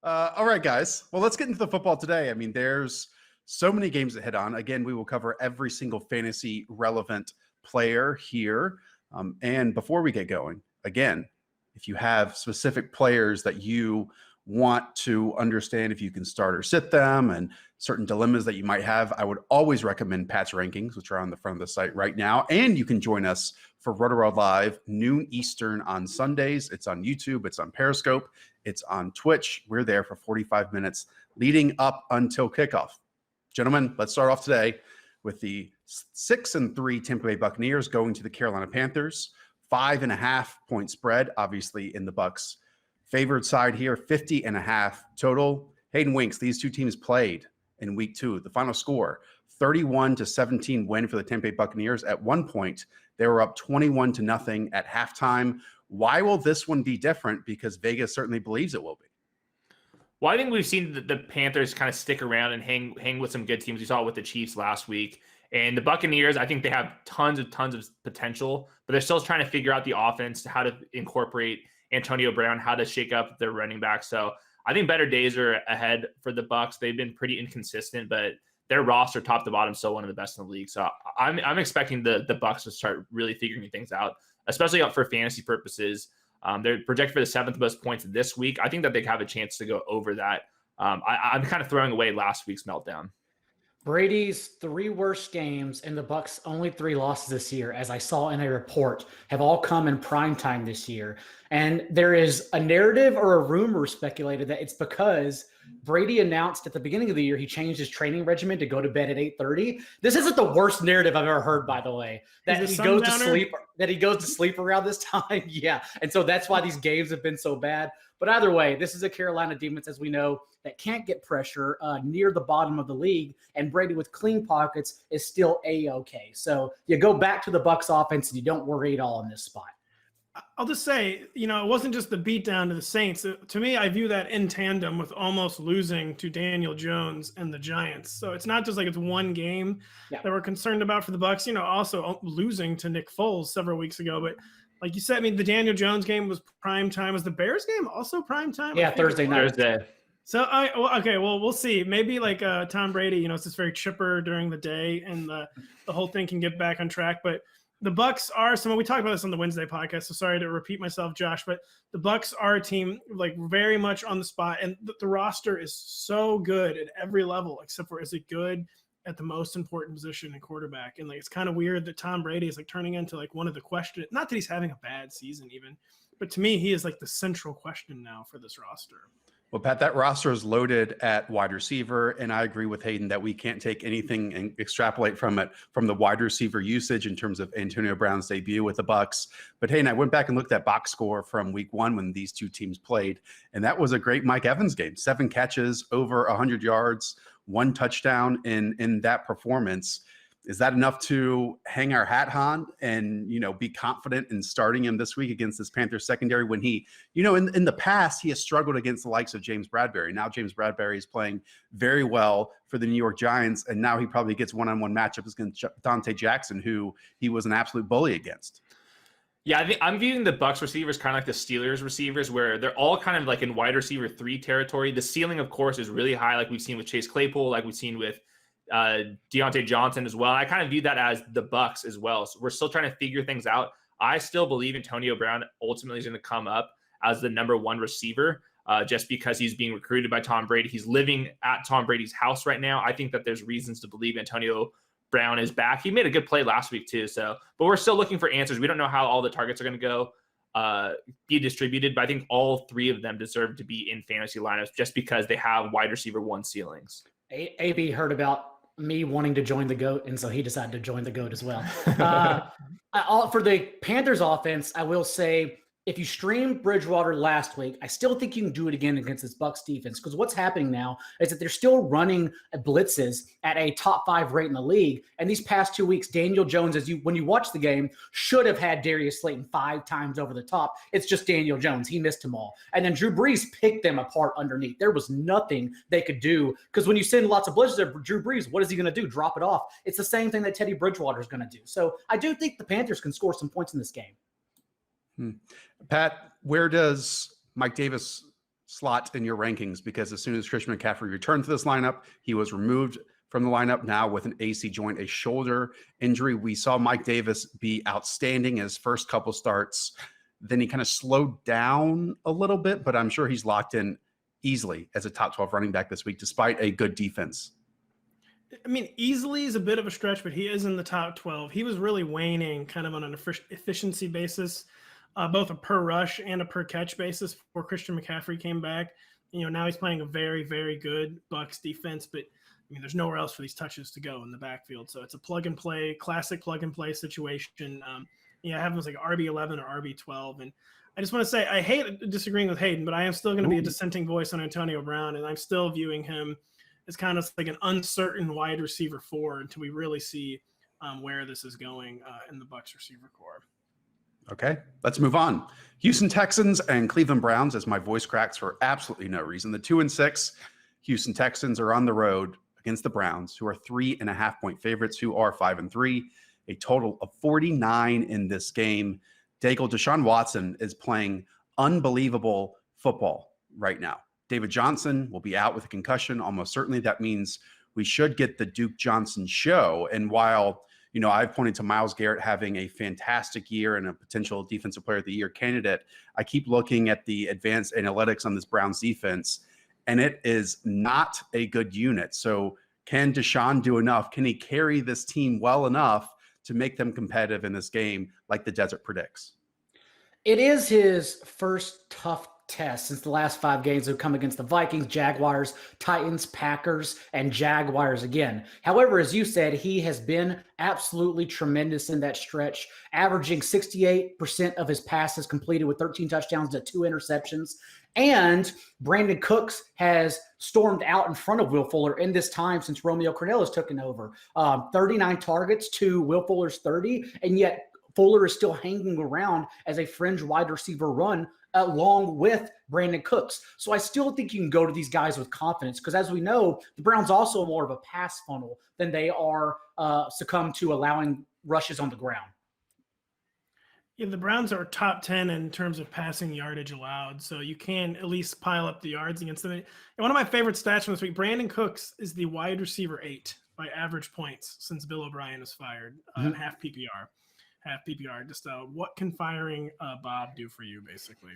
All right, guys. Well, let's get into the football today. I mean, there's so many games to hit on. Again, we will cover every single fantasy relevant player here. And before we get going, again, if you have specific players that you want to understand if you can start or sit them and certain dilemmas that you might have, I would always recommend Pat's rankings, which are on the front of the site right now. And you can join us for Rotoworld Live, noon Eastern on Sundays. It's on YouTube. It's on Periscope. It's on Twitch. We're there for 45 minutes leading up until kickoff. Gentlemen, let's start off today with the 6-3 Tampa Bay Buccaneers going to the Carolina Panthers. 5.5 point spread, obviously in the Bucs' favored side here, 50.5 total. Hayden Winks, these two teams played in week 2. The final score, 31-17 win for the Tampa Bay Buccaneers. At one point, they were up 21-0 at halftime. Why will this one be different? Because Vegas certainly believes it will be. Well, I think we've seen the Panthers kind of stick around and hang with some good teams. We saw it with the Chiefs last week. And the Buccaneers, I think they have tons of potential, but they're still trying to figure out the offense, how to incorporate Antonio Brown, how to shake up their running back. So I think better days are ahead for the Bucs. They've been pretty inconsistent, but their roster, top to bottom, still one of the best in the league. So I'm expecting the Bucs to start really figuring things out, especially for fantasy purposes. They're projected for the 7th most points this week. I think that they have a chance to go over that. I'm kind of throwing away last week's meltdown. Brady's 3 worst games and the Bucs' only 3 losses this year, as I saw in a report, have all come in prime time this year. And there is a narrative or a rumor speculated that it's because Brady announced at the beginning of the year he changed his training regimen to go to bed at 8:30. This isn't the worst narrative I've ever heard, by the way. That he goes to sleep. That he goes to sleep around this time. Yeah, and so that's why these games have been so bad. But either way, this is a Carolina defense, as we know, that can't get pressure near the bottom of the league, and Brady with clean pockets is still A-okay. So you go back to the Bucs offense and you don't worry at all in this spot. I'll just say, it wasn't just the beatdown to the Saints. To me, I view that in tandem with almost losing to Daniel Jones and the Giants. So it's not just like it's one game that we're concerned about for the Bucs. Also losing to Nick Foles several weeks ago. But like you said, I mean, the Daniel Jones game was prime time. Was the Bears game also prime time? Yeah, Thursday night. Thursday. So, we'll see. Maybe like Tom Brady, it's just very chipper during the day and the whole thing can get back on track. But the Bucs are someone, we talked about this on the Wednesday podcast, so sorry to repeat myself, Josh, but the Bucs are a team like very much on the spot, and the roster is so good at every level, except for is it good at the most important position in quarterback. And like it's kind of weird that Tom Brady is like turning into like one of the questions. Not that he's having a bad season even, but to me, he is like the central question now for this roster. Well, Pat, that roster is loaded at wide receiver, and I agree with Hayden that we can't take anything and extrapolate from it from the wide receiver usage in terms of Antonio Brown's debut with the Bucs. But Hayden, I went back and looked at box score from week 1 when these two teams played, and that was a great Mike Evans game. 7 catches, over 100 yards, 1 touchdown in that performance. Is that enough to hang our hat on and, be confident in starting him this week against this Panthers secondary when he, in the past, he has struggled against the likes of James Bradbury. Now James Bradbury is playing very well for the New York Giants, and now he probably gets one-on-one matchups against Dante Jackson, who he was an absolute bully against. Yeah, I think I'm viewing the Bucs receivers kind of like the Steelers receivers, where they're all kind of like in wide receiver 3 territory. The ceiling, of course, is really high, like we've seen with Chase Claypool, like we've seen with Deontay Johnson as well. I kind of view that as the Bucs as well. So we're still trying to figure things out. I still believe Antonio Brown ultimately is going to come up as the number 1 receiver just because he's being recruited by Tom Brady. He's living at Tom Brady's house right now. I think that there's reasons to believe Antonio Brown is back. He made a good play last week too. But we're still looking for answers. We don't know how all the targets are going to go be distributed, but I think all 3 of them deserve to be in fantasy lineups just because they have wide receiver 1 ceilings. AB heard about me wanting to join the GOAT, and so he decided to join the GOAT as well. For the Panthers offense, I will say if you streamed Bridgewater last week, I still think you can do it again against this Bucs defense, because what's happening now is that they're still running blitzes at a top 5 rate in the league. And these past 2 weeks, Daniel Jones, when you watch the game, should have had Darius Slayton 5 times over the top. It's just Daniel Jones. He missed them all. And then Drew Brees picked them apart underneath. There was nothing they could do, because when you send lots of blitzes at Drew Brees, what is he going to do? Drop it off. It's the same thing that Teddy Bridgewater is going to do. So I do think the Panthers can score some points in this game. Pat, where does Mike Davis slot in your rankings, because as soon as Christian McCaffrey returned to this lineup, he was removed from the lineup now with an AC joint, a shoulder injury. We saw Mike Davis be outstanding in his first couple starts. Then he kind of slowed down a little bit, but I'm sure he's locked in easily as a top 12 running back this week, despite a good defense. I mean, easily is a bit of a stretch, but he is in the top 12. He was really waning kind of on an efficiency basis, both a per rush and a per catch basis before Christian McCaffrey came back. Now he's playing a very, very good Bucs defense, but I mean, there's nowhere else for these touches to go in the backfield. So it's a plug and play, classic plug and play situation. I have him as like RB11 or RB12. And I just want to say, I hate disagreeing with Hayden, but I am still going to be a dissenting voice on Antonio Brown. And I'm still viewing him as kind of like an uncertain wide receiver 4 until we really see where this is going in the Bucs receiver core. Okay, let's move on. Houston Texans and Cleveland Browns, as my voice cracks for absolutely no reason. The 2-6 Houston Texans are on the road against the Browns, who are 3.5-point favorites, who are 5-3, a total of 49 in this game. Daigle, Deshaun Watson is playing unbelievable football right now. David Johnson will be out with a concussion. Almost certainly that means we should get the Duke Johnson show. And while, I've pointed to Myles Garrett having a fantastic year and a potential Defensive Player of the Year candidate, I keep looking at the advanced analytics on this Browns defense, and it is not a good unit. So can Deshaun do enough? Can he carry this team well enough to make them competitive in this game like the desert predicts? It is his first tough test since the last 5 games have come against the Vikings, Jaguars, Titans, Packers, and Jaguars again. However, as you said, he has been absolutely tremendous in that stretch, averaging 68% of his passes completed with 13 touchdowns to 2 interceptions. And Brandon Cooks has stormed out in front of Will Fuller in this time since Romeo Crennel has taken over. 39 targets to Will Fuller's 30, and yet Fuller is still hanging around as a fringe wide receiver run along with Brandon Cooks. So I still think you can go to these guys with confidence because, as we know, the Browns also more of a pass funnel than they are succumb to allowing rushes on the ground. Yeah, the Browns are top 10 in terms of passing yardage allowed, so you can at least pile up the yards against them. And one of my favorite stats from this week, Brandon Cooks is the wide receiver 8 by average points since Bill O'Brien was fired, half PPR. Just what can firing Bob do for you, basically?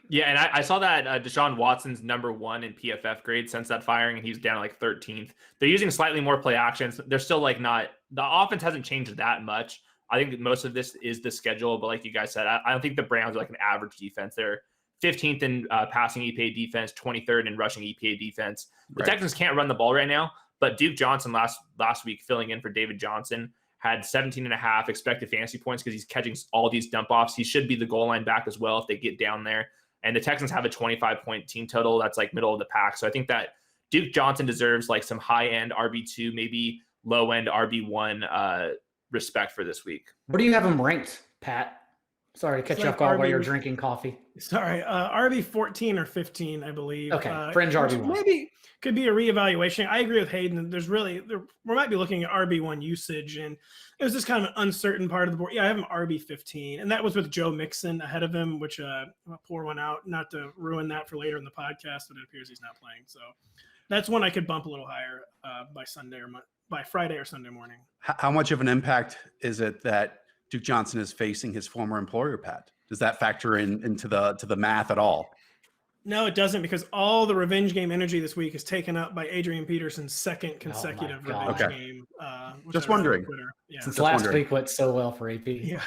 Yeah, and I saw that Deshaun Watson's number 1 in PFF grade since that firing, and he's down like 13th. They're using slightly more play actions. They're still like not – the offense hasn't changed that much. I think that most of this is the schedule, but like you guys said, I don't think the Browns are like an average defense. They're 15th in passing EPA defense, 23rd in rushing EPA defense. The Texans can't run the ball right now, but Duke Johnson last week filling in for David Johnson had 17.5 expected fantasy points because he's catching all these dump offs. He should be the goal line back as well if they get down there. And the Texans have a 25-point team total. That's like middle of the pack. So I think that Duke Johnson deserves like some high-end RB2, maybe low-end RB1 respect for this week. Where do you have him ranked, Pat? Sorry to catch you off guard while you're drinking coffee. Sorry, RB 14 or 15, I believe. Okay, fringe RB1. Maybe could be a reevaluation. I agree with Hayden. We might be looking at RB1 usage, and it was just kind of an uncertain part of the board. Yeah, I have him RB 15, and that was with Joe Mixon ahead of him, which I'll pour one out, not to ruin that for later in the podcast, but it appears he's not playing. So that's one I could bump a little higher by Friday or Sunday morning. How much of an impact is it that Duke Johnson is facing his former employer, Pat? Does that factor into the math at all? No, it doesn't, because all the revenge game energy this week is taken up by Adrian Peterson's second consecutive revenge game. Just wondering. Yeah. Since last week went so well for AP. Yeah.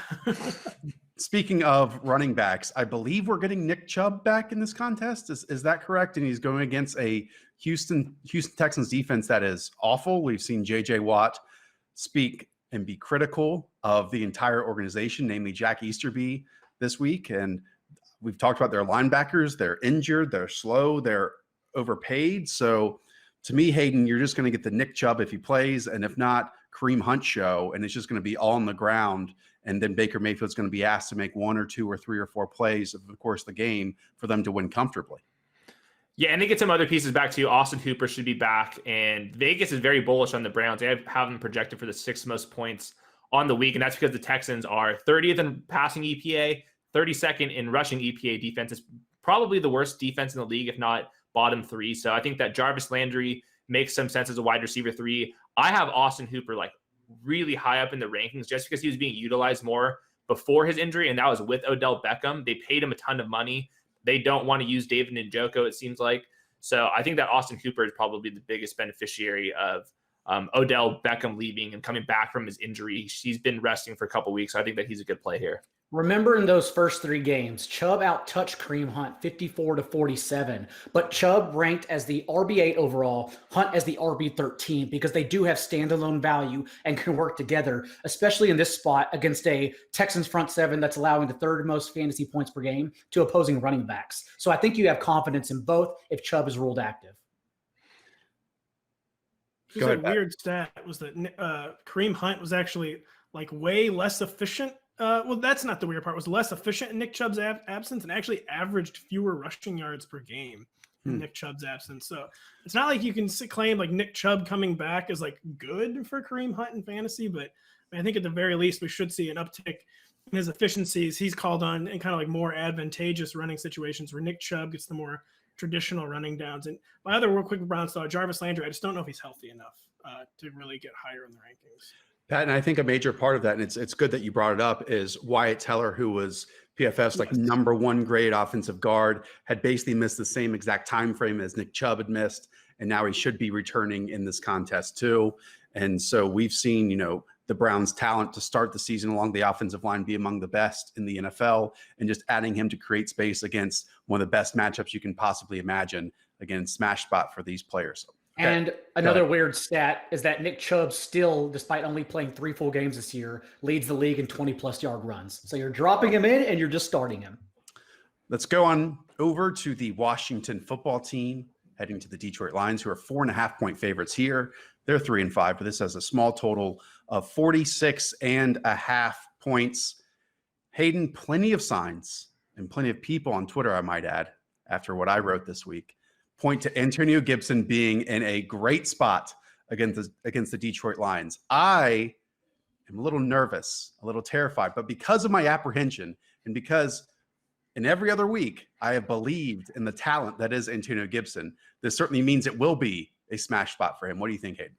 Speaking of running backs, I believe we're getting Nick Chubb back in this contest. Is that correct? And he's going against a Houston Texans defense that is awful. We've seen J.J. Watt speak and be critical of the entire organization, namely Jack Easterby this week. And we've talked about their linebackers. They're injured. They're slow. They're overpaid. So to me, Hayden, you're just going to get the Nick Chubb if he plays. And if not, Kareem Hunt show. And it's just going to be all on the ground. And then Baker Mayfield's going to be asked to make 1 or 2 or 3 or 4 plays over the course of the game for them to win comfortably. Yeah, and they get some other pieces back too. Austin Hooper should be back, and Vegas is very bullish on the Browns. They have them projected for the 6th most points on the week, and that's because the Texans are 30th in passing EPA, 32nd in rushing EPA defense. It's probably the worst defense in the league, if not bottom 3. So I think that Jarvis Landry makes some sense as a wide receiver 3. I have Austin Hooper like really high up in the rankings just because he was being utilized more before his injury, and that was with Odell Beckham. They paid him a ton of money. They don't want to use David Njoku, it seems like. So I think that Austin Hooper is probably the biggest beneficiary of Odell Beckham leaving and coming back from his injury. He's been resting for a couple weeks. So I think that he's a good play here. Remember in those first 3 games, Chubb out-touched Kareem Hunt 54-47, but Chubb ranked as the RB8 overall, Hunt as the RB13, because they do have standalone value and can work together, especially in this spot against a Texans front 7 that's allowing the 3rd most fantasy points per game to opposing running backs. So I think you have confidence in both if Chubb is ruled active. Just a weird stat was that Kareem Hunt was actually like way less efficient. Well, that's not the weird part. Was less efficient in Nick Chubb's absence and actually averaged fewer rushing yards per game in Nick Chubb's absence. So it's not like you can claim like Nick Chubb coming back is like good for Kareem Hunt in fantasy, but I think at the very least we should see an uptick in his efficiencies. He's called on in kind of like more advantageous running situations where Nick Chubb gets the more traditional running downs. And my other real quick Browns thought, Jarvis Landry, I just don't know if he's healthy enough to really get higher in the rankings. Pat, and I think a major part of that, and it's good that you brought it up, is Wyatt Teller, who was PFF's like number 1 grade offensive guard, had basically missed the same exact time frame as Nick Chubb had missed, and now he should be returning in this contest too. And so we've seen, the Browns' talent to start the season along the offensive line be among the best in the NFL, and just adding him to create space against one of the best matchups you can possibly imagine, again, smash spot for these players. And another weird stat is that Nick Chubb still, despite only playing 3 full games this year, leads the league in 20-plus yard runs. So you're dropping him in and you're just starting him. Let's go on over to the Washington football team, heading to the Detroit Lions, who are 4.5-point favorites here. They're 3-5, but this has a small total of 46.5 points. Hayden, plenty of signs and plenty of people on Twitter, I might add, after what I wrote this week, point to Antonio Gibson being in a great spot against the Detroit Lions. I am a little nervous, a little terrified, but because of my apprehension and because in every other week I have believed in the talent that is Antonio Gibson, this certainly means it will be a smash spot for him. What do you think, Hayden?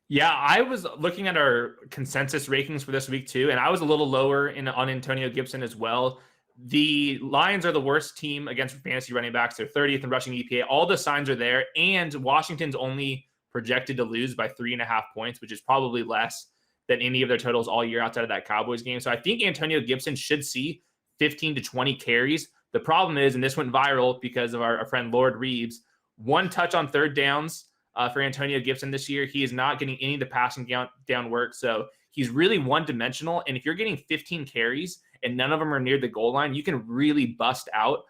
Yeah, I was looking at our consensus rankings for this week too, and I was a little lower on Antonio Gibson as well. The Lions are the worst team against fantasy running backs. They're 30th in rushing EPA. All the signs are there, and Washington's only projected to lose by 3.5 points, which is probably less than any of their totals all year outside of that Cowboys game. So I think Antonio Gibson should see 15 to 20 carries. The problem is, and this went viral because of our friend Lord Reeves, 1 touch on 3rd downs for Antonio Gibson this year. He is not getting any of the passing down work, so he's really one-dimensional. And if you're getting 15 carries and none of them are near the goal line, you can really bust out.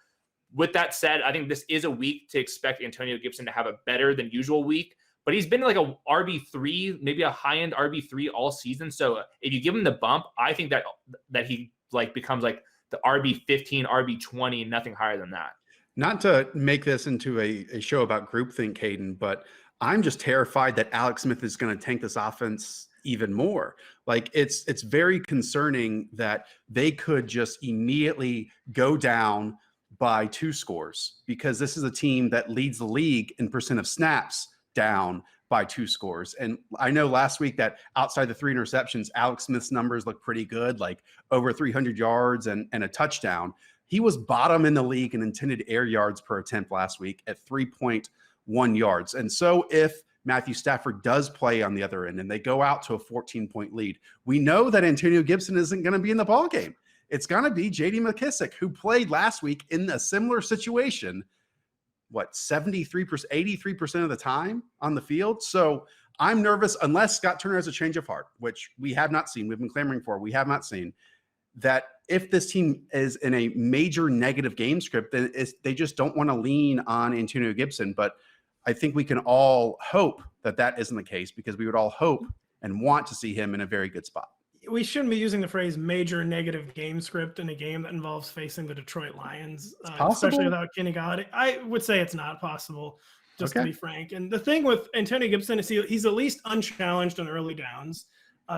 With that said, I think this is a week to expect Antonio Gibson to have a better than usual week, but he's been like a RB3, maybe a high-end RB3 all season. So if you give him the bump, I think that he like becomes like the RB15, RB20, nothing higher than that. Not to make this into a show about groupthink, Hayden, but I'm just terrified that Alex Smith is going to tank this offense even more. Like it's very concerning that they could just immediately go down by 2 scores, because this is a team that leads the league in percent of snaps down by 2 scores. And I know last week that outside the 3 interceptions, Alex Smith's numbers look pretty good, like over 300 yards and a touchdown. He was bottom in the league in intended air yards per attempt last week at 3.1 yards. And so if Matthew Stafford does play on the other end and they go out to a 14-point lead, we know that Antonio Gibson isn't going to be in the ballgame. It's going to be J.D. McKissick, who played last week in a similar situation, 83% of the time on the field. So I'm nervous, unless Scott Turner has a change of heart, which we have not seen. We've been clamoring for. We have not seen that. If this team is in a major negative game script, then they just don't want to lean on Antonio Gibson. But I think we can all hope that that isn't the case, because we would all hope and want to see him in a very good spot. We shouldn't be using the phrase major negative game script in a game that involves facing the Detroit Lions, especially without Kenny Golladay. I would say it's not possible, just to be frank. And the thing with Antonio Gibson is he's at least unchallenged on early downs.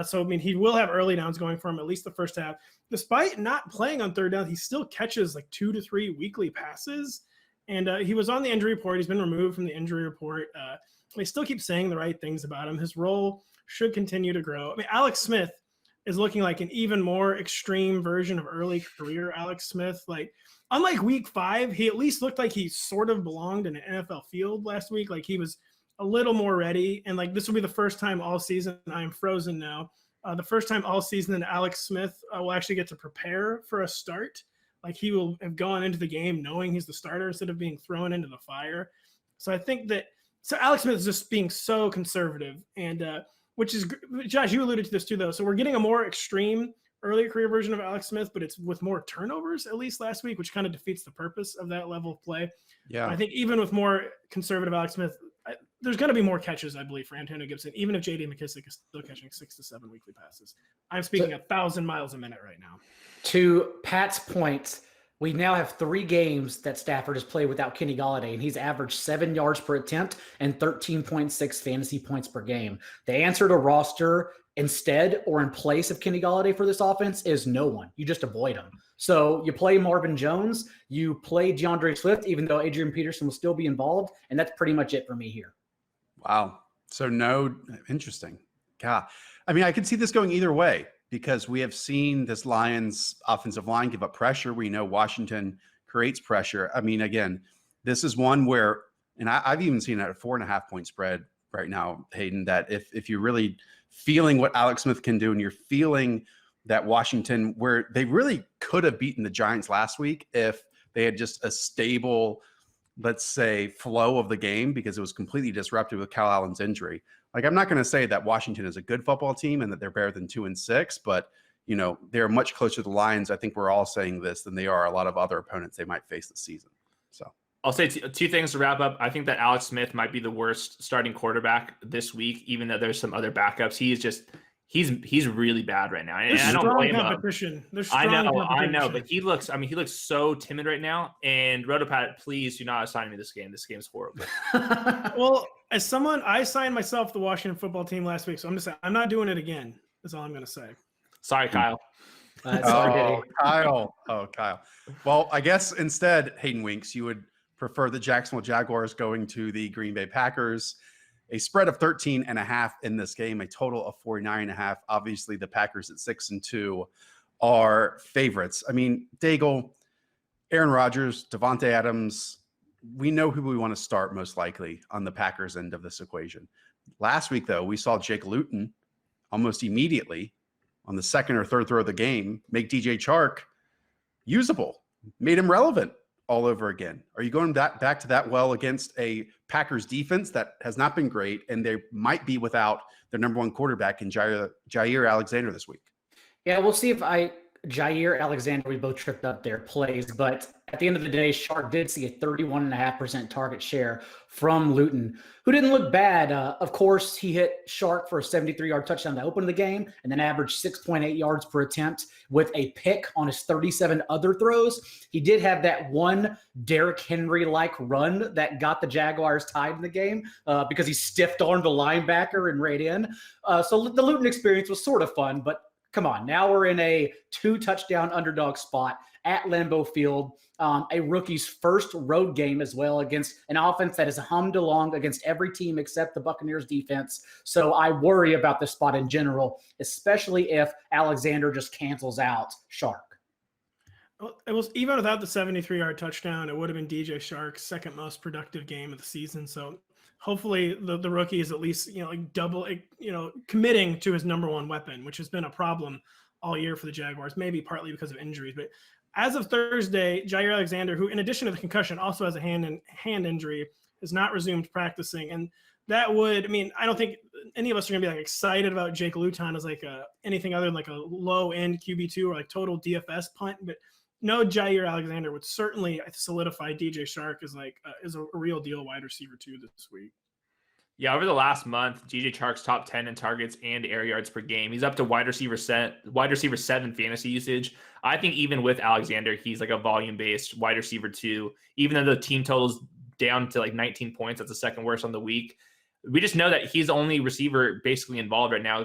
So, I mean, he will have early downs going for him at least the first half. Despite not playing on third down, he still catches like 2 to 3 weekly passes. And he was on the injury report. He's been removed from the injury report. They still keep saying the right things about him. His role should continue to grow. I mean, Alex Smith is looking like an even more extreme version of early career Alex Smith. Like, unlike week 5, he at least looked like he sort of belonged in an NFL field last week. Like, he was a little more ready. And like, this will be the first time all season, I am frozen now. The first time all season that Alex Smith will actually get to prepare for a start. Like, he will have gone into the game knowing he's the starter instead of being thrown into the fire. So I think that, so Alex Smith is just being so conservative, and which is, Josh, you alluded to this too, though. So we're getting a more extreme early career version of Alex Smith, but it's with more turnovers, at least last week, which kind of defeats the purpose of that level of play. Yeah. I think even with more conservative Alex Smith, there's going to be more catches, I believe, for Antonio Gibson, even if J.D. McKissick is still catching 6 to 7 weekly passes. I'm speaking 1,000 miles a minute right now. To Pat's point, we now have 3 games that Stafford has played without Kenny Golladay, and he's averaged 7 yards per attempt and 13.6 fantasy points per game. The answer to roster instead or in place of Kenny Golladay for this offense is no one. You just avoid him. So you play Marvin Jones, you play DeAndre Swift, even though Adrian Peterson will still be involved, and that's pretty much it for me here. Wow. So no, interesting. God. I mean, I could see this going either way because we have seen this Lions offensive line give up pressure. We know Washington creates pressure. I mean, again, this is one where, and I've even seen at a 4.5 point spread right now, Hayden, that if you're really feeling what Alex Smith can do and you're feeling that Washington, where they really could have beaten the Giants last week if they had just a stable, let's say, flow of the game, because it was completely disrupted with Kyle Allen's injury. Like, I'm not going to say that Washington is a good football team and that they're better than 2-6, but you know, they're much closer to the Lions. I think we're all saying this than they are a lot of other opponents they might face this season. So I'll say 2 things to wrap up. I think that Alex Smith might be the worst starting quarterback this week, even though there's some other backups. He's really bad right now. And There's I don't strong blame competition. him. There's strong I competition. know, but he looks so timid right now. And Rotopat, please do not assign me this game. This game's horrible. Well, as someone, I signed myself the Washington football team last week, so I'm just saying I'm not doing it again. That's all I'm going to say. Sorry, Kyle. Kyle. Oh, Kyle. Well, I guess instead, Hayden Winks, you would prefer the Jacksonville Jaguars going to the Green Bay Packers. A spread of 13.5 in this game, a total of 49.5. Obviously, the Packers at 6-2 are favorites. I mean, Daigle, Aaron Rodgers, Devontae Adams, we know who we want to start most likely on the Packers end of this equation. Last week, though, we saw Jake Luton almost immediately on the second or third throw of the game make DJ Chark usable, made him relevant all over again. Are you going back to that well against a Packers defense that has not been great, and they might be without their number 1 quarterback in Jair Alexander this week? Yeah, we'll see if Jair Alexander, we both tripped up there, plays. But at the end of the day, Shark did see a 31.5% target share from Luton, who didn't look bad. Of course, he hit Shark for a 73-yard touchdown to open the game and then averaged 6.8 yards per attempt with a pick on his 37 other throws. He did have that one Derrick Henry-like run that got the Jaguars tied in the game because he stiffed-armed the linebacker and right in. So the Luton experience was sort of fun, but come on, now we're in a 2-touchdown underdog spot at Lambeau Field, a rookie's first road game as well against an offense that has hummed along against every team except the Buccaneers defense. So I worry about this spot in general, especially if Alexander just cancels out Shark. Well, it was even without the 73-yard touchdown, it would have been DJ Shark's second most productive game of the season. So hopefully the rookie is at least, committing to his number 1 weapon, which has been a problem all year for the Jaguars, maybe partly because of injuries. But as of Thursday, Jair Alexander, who in addition to the concussion also has a hand injury, has not resumed practicing. And that would, I don't think any of us are going to be like excited about Jake Luton as like anything other than like a low end QB2 or like total DFS punt. But no, Jair Alexander would certainly solidify DJ Shark as is a real deal wide receiver 2 this week. Yeah, over the last month, DJ Chark's top 10 in targets and air yards per game. He's up to wide receiver 7 fantasy usage. I think even with Alexander, he's like a volume-based wide receiver 2. Even though the team total's down to like 19 points, that's the second worst on the week. We just know that he's the only receiver basically involved right now.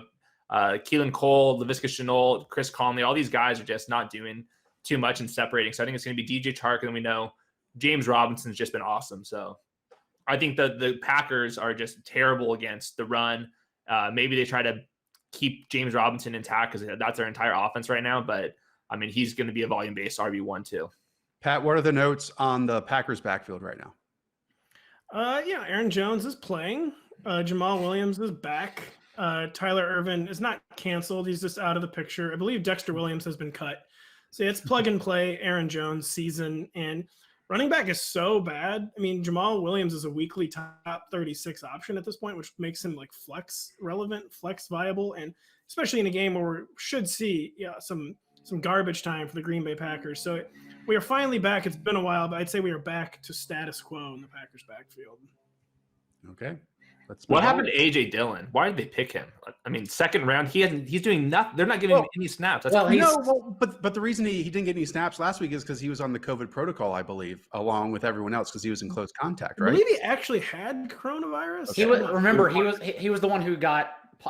Keelan Cole, Laviska Shenault, Chris Conley, all these guys are just not doing too much and separating. So I think it's going to be DJ Chark, and we know James Robinson's just been awesome. So I think the Packers are just terrible against the run. Maybe they try to keep James Robinson intact because that's their entire offense right now. But, I mean, he's going to be a volume-based RB1 too. Pat, what are the notes on the Packers backfield right now? Aaron Jones is playing. Jamal Williams is back. Tyler Ervin is not canceled. He's just out of the picture. I believe Dexter Williams has been cut. So it's plug and play Aaron Jones season. And running back is so bad. I mean, Jamal Williams is a weekly top 36 option at this point, which makes him like flex relevant, flex viable. And especially in a game where we should see some garbage time for the Green Bay Packers. So we are finally back. It's been a while, but I'd say we are back to status quo in the Packers backfield. Okay. What happened to AJ Dillon? Why did they pick him? I mean, second round, he's doing nothing. They're not giving him any snaps. But the reason he didn't get any snaps last week is because he was on the COVID protocol, I believe, along with everyone else because he was in close contact, right? I believe he actually had coronavirus. Okay. He was the one who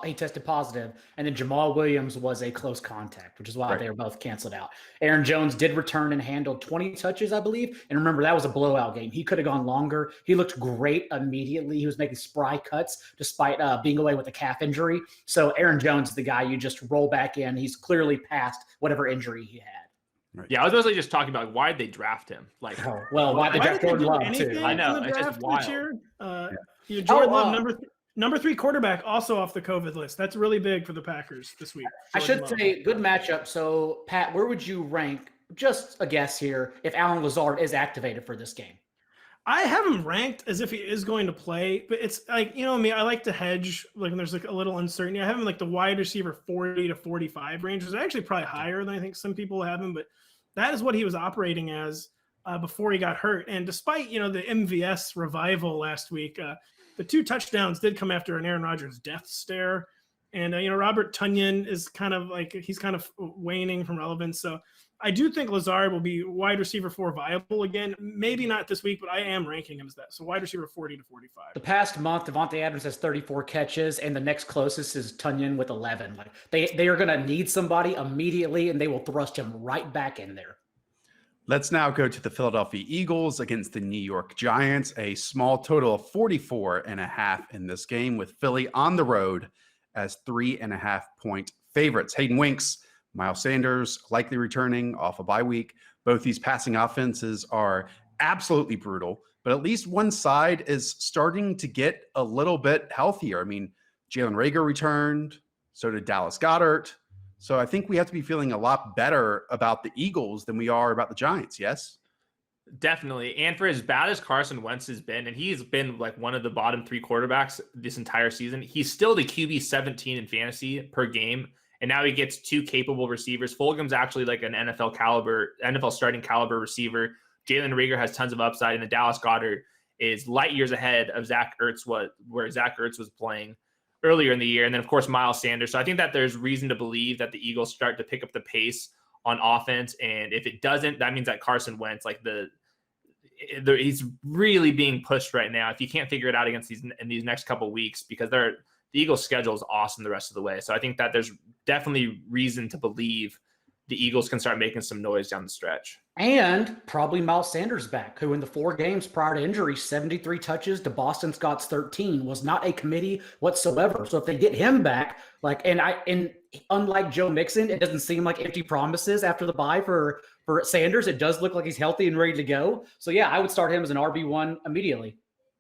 he tested positive, and then Jamal Williams was a close contact, which is why they were both canceled out. Aaron Jones did return and handled 20 touches, I believe. And remember, that was a blowout game. He could have gone longer. He looked great immediately. He was making spry cuts despite being away with a calf injury. So Aaron Jones is the guy you just roll back in. He's clearly past whatever injury he had. Right. Yeah, I was mostly just talking about why they draft him. Like, why they draft Jordan Love too? I know, it's just wild. Jordan Love, number 3 quarterback, also off the COVID list. That's really big for the Packers this week. I should say good matchup. So, Pat, where would you rank, just a guess here, if Allen Lazard is activated for this game? I have him ranked as if he is going to play, but it's like, me, I like to hedge like when there's like a little uncertainty. I have him like the wide receiver 40 to 45 range, which is actually probably higher than I think some people have him, but that is what he was operating as before he got hurt. And despite, the MVS revival last week, the 2 touchdowns did come after an Aaron Rodgers death stare. And, Robert Tonyan is he's kind of waning from relevance. So I do think Lazard will be wide receiver 4 viable again. Maybe not this week, but I am ranking him as that. So wide receiver 40 to 45. The past month, Devontae Adams has 34 catches, and the next closest is Tonyan with 11. Like they are going to need somebody immediately, and they will thrust him right back in there. Let's now go to the Philadelphia Eagles against the New York Giants. A small total of 44.5 in this game, with Philly on the road as 3.5-point favorites. Hayden Winks, Miles Sanders likely returning off a bye week. Both these passing offenses are absolutely brutal, but at least one side is starting to get a little bit healthier. I mean, Jalen Reagor returned, so did Dallas Goedert. So I think we have to be feeling a lot better about the Eagles than we are about the Giants, yes? Definitely. And for as bad as Carson Wentz has been, and he's been like one of the bottom 3 quarterbacks this entire season, he's still the QB 17 in fantasy per game. And now he gets 2 capable receivers. Fulgham's actually like an NFL starting caliber receiver. Jalen Reagor has tons of upside, and the Dallas Goedert is light years ahead of Zach Ertz, where Zach Ertz was playing earlier in the year. And then, of course, Miles Sanders. So I think that there's reason to believe that the Eagles start to pick up the pace on offense. And if it doesn't, that means that Carson Wentz, he's really being pushed right now. If you can't figure it out against these next couple of weeks, because the Eagles' schedule is awesome the rest of the way. So I think that there's definitely reason to believe the Eagles can start making some noise down the stretch. And probably Miles Sanders back, who in the 4 games prior to injury, 73 touches to Boston Scott's 13, was not a committee whatsoever. So if they get him back, and unlike Joe Mixon, it doesn't seem like empty promises after the bye for Sanders. It does look like he's healthy and ready to go. So yeah, I would start him as an RB1 immediately.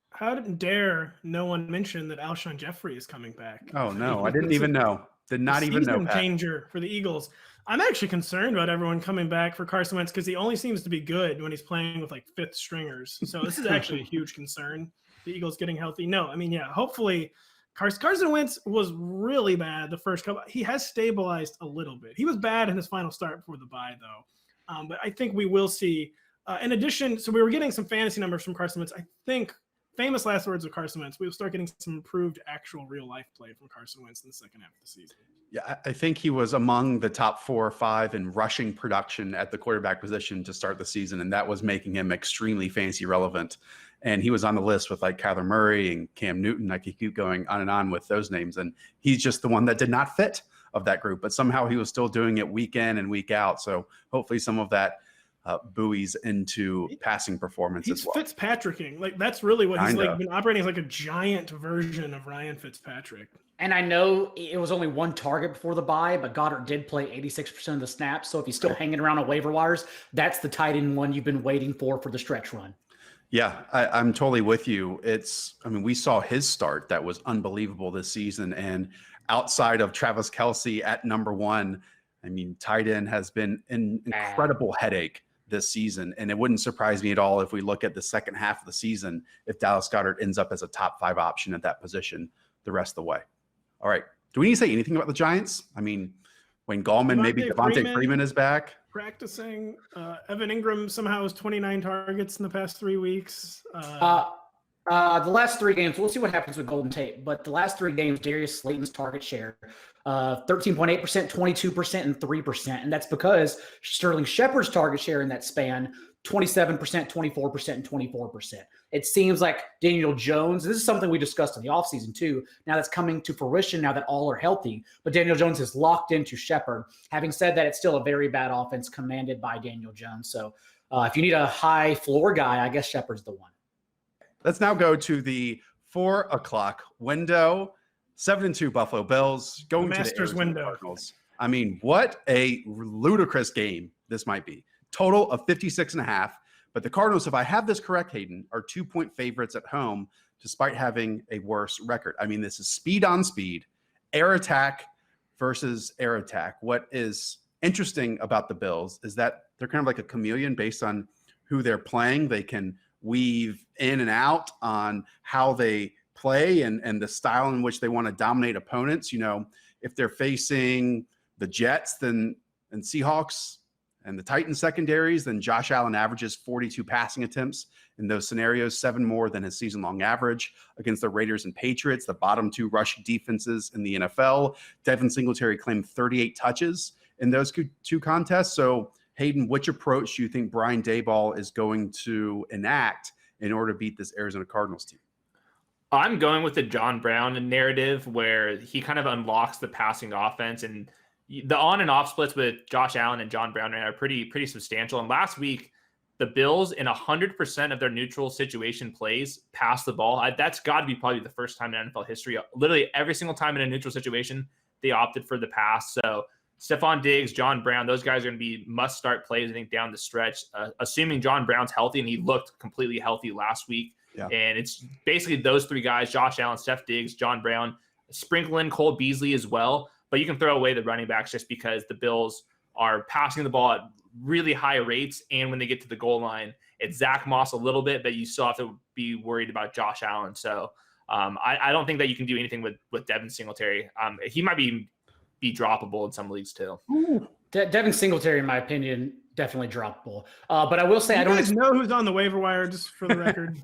How dare no one mention that Alshon Jeffrey is coming back? Oh no, I didn't even know. Did not even know. Season changer for the Eagles. I'm actually concerned about everyone coming back for Carson Wentz because he only seems to be good when he's playing with like 5th stringers. So this is actually a huge concern. The Eagles getting healthy. No, I mean, yeah, hopefully Carson Wentz was really bad the first couple. He has stabilized a little bit. He was bad in his final start before the bye though. But I think we will see, in addition, so we were getting some fantasy numbers from Carson Wentz. I think famous last words of Carson Wentz, we will start getting some improved actual real life play from Carson Wentz in the second half of the season. Yeah, I think he was among the top 4 or 5 in rushing production at the quarterback position to start the season, and that was making him extremely fantasy relevant. And he was on the list with like Kyler Murray and Cam Newton. I could keep going on and on with those names. And he's just the one that did not fit of that group, but somehow he was still doing it week in and week out. So hopefully some of that buoys into passing performance as well. He's Fitzpatricking. Like that's really what he's Kinda. like been operating as, like a giant version of Ryan Fitzpatrick. And I know it was only one target before the bye, but Goddard did play 86% of the snaps. So if he's still hanging around on waiver wires, that's the tight end one you've been waiting for the stretch run. Yeah, I'm totally with you. We saw his start that was unbelievable this season. And outside of Travis Kelce at number one, tight end has been an incredible headache this season. And it wouldn't surprise me at all if we look at the second half of the season, if Dallas Goedert ends up as a top 5 option at that position the rest of the way. All right. Do we need to say anything about the Giants? Wayne Gallman, maybe Devontae Freeman is back. Practicing. Evan Ingram somehow has 29 targets in the past 3 weeks. The last 3 games, we'll see what happens with Golden Tate, but the last 3 games, Darius Slayton's target share, 13.8%, 22%, and 3%. And that's because Sterling Shepard's target share in that span, 27%, 24%, and 24%. It seems like Daniel Jones, this is something we discussed in the offseason too, now that's coming to fruition now that all are healthy, but Daniel Jones is locked into Shepard. Having said that, it's still a very bad offense commanded by Daniel Jones. So if you need a high floor guy, I guess Shepard's the one. Let's now go to the 4 o'clock window. 7-2 Buffalo Bills going to the Masters Arizona window. Cardinals. What a ludicrous game this might be. Total of 56.5. But the Cardinals, if I have this correct, Hayden, are 2-point favorites at home, despite having a worse record. This is speed on speed, air attack versus air attack. What is interesting about the Bills is that they're kind of like a chameleon based on who they're playing. They can weave in and out on how they play and the style in which they want to dominate opponents. If they're facing the Jets and Seahawks and the Titans secondaries, then Josh Allen averages 42 passing attempts in those scenarios, 7 more than his season-long average. Against the Raiders and Patriots, the bottom 2 rushing defenses in the NFL, Devin Singletary claimed 38 touches in those 2 contests. So, Hayden, which approach do you think Brian Daboll is going to enact in order to beat this Arizona Cardinals team? I'm going with the John Brown narrative where he kind of unlocks the passing offense, and the on and off splits with Josh Allen and John Brown are pretty substantial. And last week, the Bills in 100% of their neutral situation plays passed the ball. That's got to be probably the first time in NFL history. Literally every single time in a neutral situation, they opted for the pass. So Stephon Diggs, John Brown, those guys are going to be must-start plays, I think, down the stretch, assuming John Brown's healthy, and he looked completely healthy last week. Yeah. And it's basically those 3 guys, Josh Allen, Steph Diggs, John Brown, sprinkle in Cole Beasley as well. But you can throw away the running backs just because the Bills are passing the ball at really high rates. And when they get to the goal line, it's Zach Moss a little bit, but you still have to be worried about Josh Allen. So I don't think that you can do anything with Devin Singletary. He might be droppable in some leagues too. Devin Singletary, in my opinion, definitely droppable. But I will say, I don't know who's on the waiver wire, just for the record.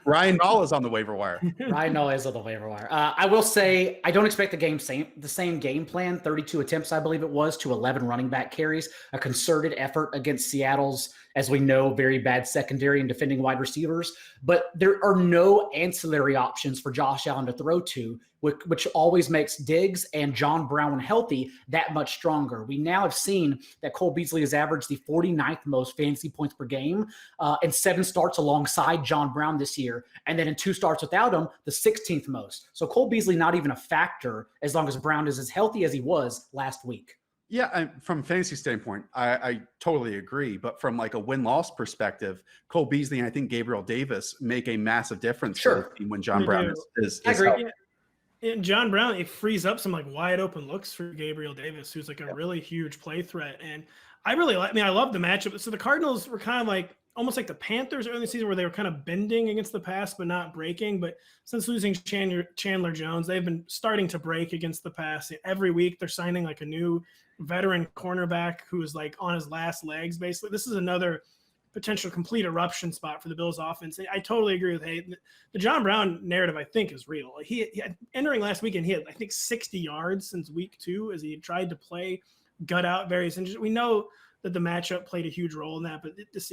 Ryan Nall is on the waiver wire. Ryan Nall is on the waiver wire. I will say, I don't expect the same game plan. 32 attempts, I believe it was, to 11 running back carries. A concerted effort against Seattle's, as we know, very bad secondary and defending wide receivers. But there are no ancillary options for Josh Allen to throw to, which always makes Diggs and John Brown, when healthy, that much stronger. We now have seen that Cole Beasley has averaged the 49th most fantasy points per game in 7 starts alongside John Brown this year. And then in 2 starts without him, the 16th most. So Cole Beasley not even a factor as long as Brown is as healthy as he was last week. Yeah, from a fantasy standpoint, I totally agree. But from like a win-loss perspective, Cole Beasley and I think Gabriel Davis make a massive difference. Sure. When John Brown is I agree. healthy. And John Brown, it frees up some like wide open looks for Gabriel Davis, who's like a really huge play threat. And I really like, I love the matchup. So the Cardinals were kind of like almost like the Panthers early in the season, where they were kind of bending against the pass but not breaking. But since losing Chandler Jones, they've been starting to break against the pass. Every week they're signing like a new veteran cornerback who is like on his last legs, basically. This is another potential complete eruption spot for the Bills offense. I totally agree with Hayden. The John Brown narrative, I think, is real. He entering last weekend, he had, I think, 60 yards since week 2 as he tried to play gut out various injuries. We know that the matchup played a huge role in that, but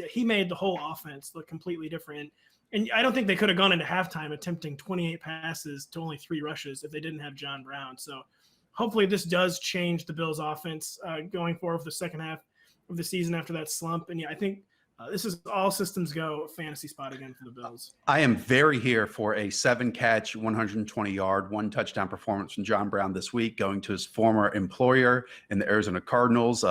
he made the whole offense look completely different. And I don't think they could have gone into halftime attempting 28 passes to only 3 rushes if they didn't have John Brown. So hopefully this does change the Bills' offense going forward for the second half of the season after that slump. And yeah, I think this is all systems go fantasy spot again for the Bills. I am very here for a 7-catch, 120-yard, 1-touchdown performance from John Brown this week, going to his former employer in the Arizona Cardinals.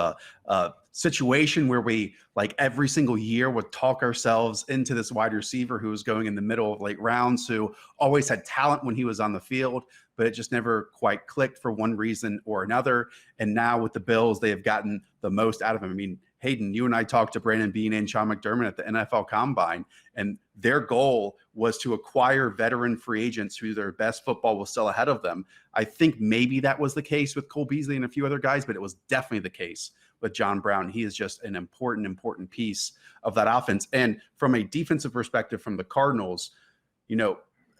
Situation where we, like every single year, would talk ourselves into this wide receiver who was going in the middle of late rounds, who always had talent when he was on the field, but it just never quite clicked for one reason or another. And now with the Bills, they have gotten the most out of him. I mean, Hayden, you and I talked to Brandon Beane and Sean McDermott at the NFL Combine, and their goal was to acquire veteran free agents who their best football was still ahead of them. I think maybe that was the case with Cole Beasley and a few other guys, but it was definitely the case with John Brown. He is just an important piece of that offense. And from a defensive perspective from the Cardinals, you know,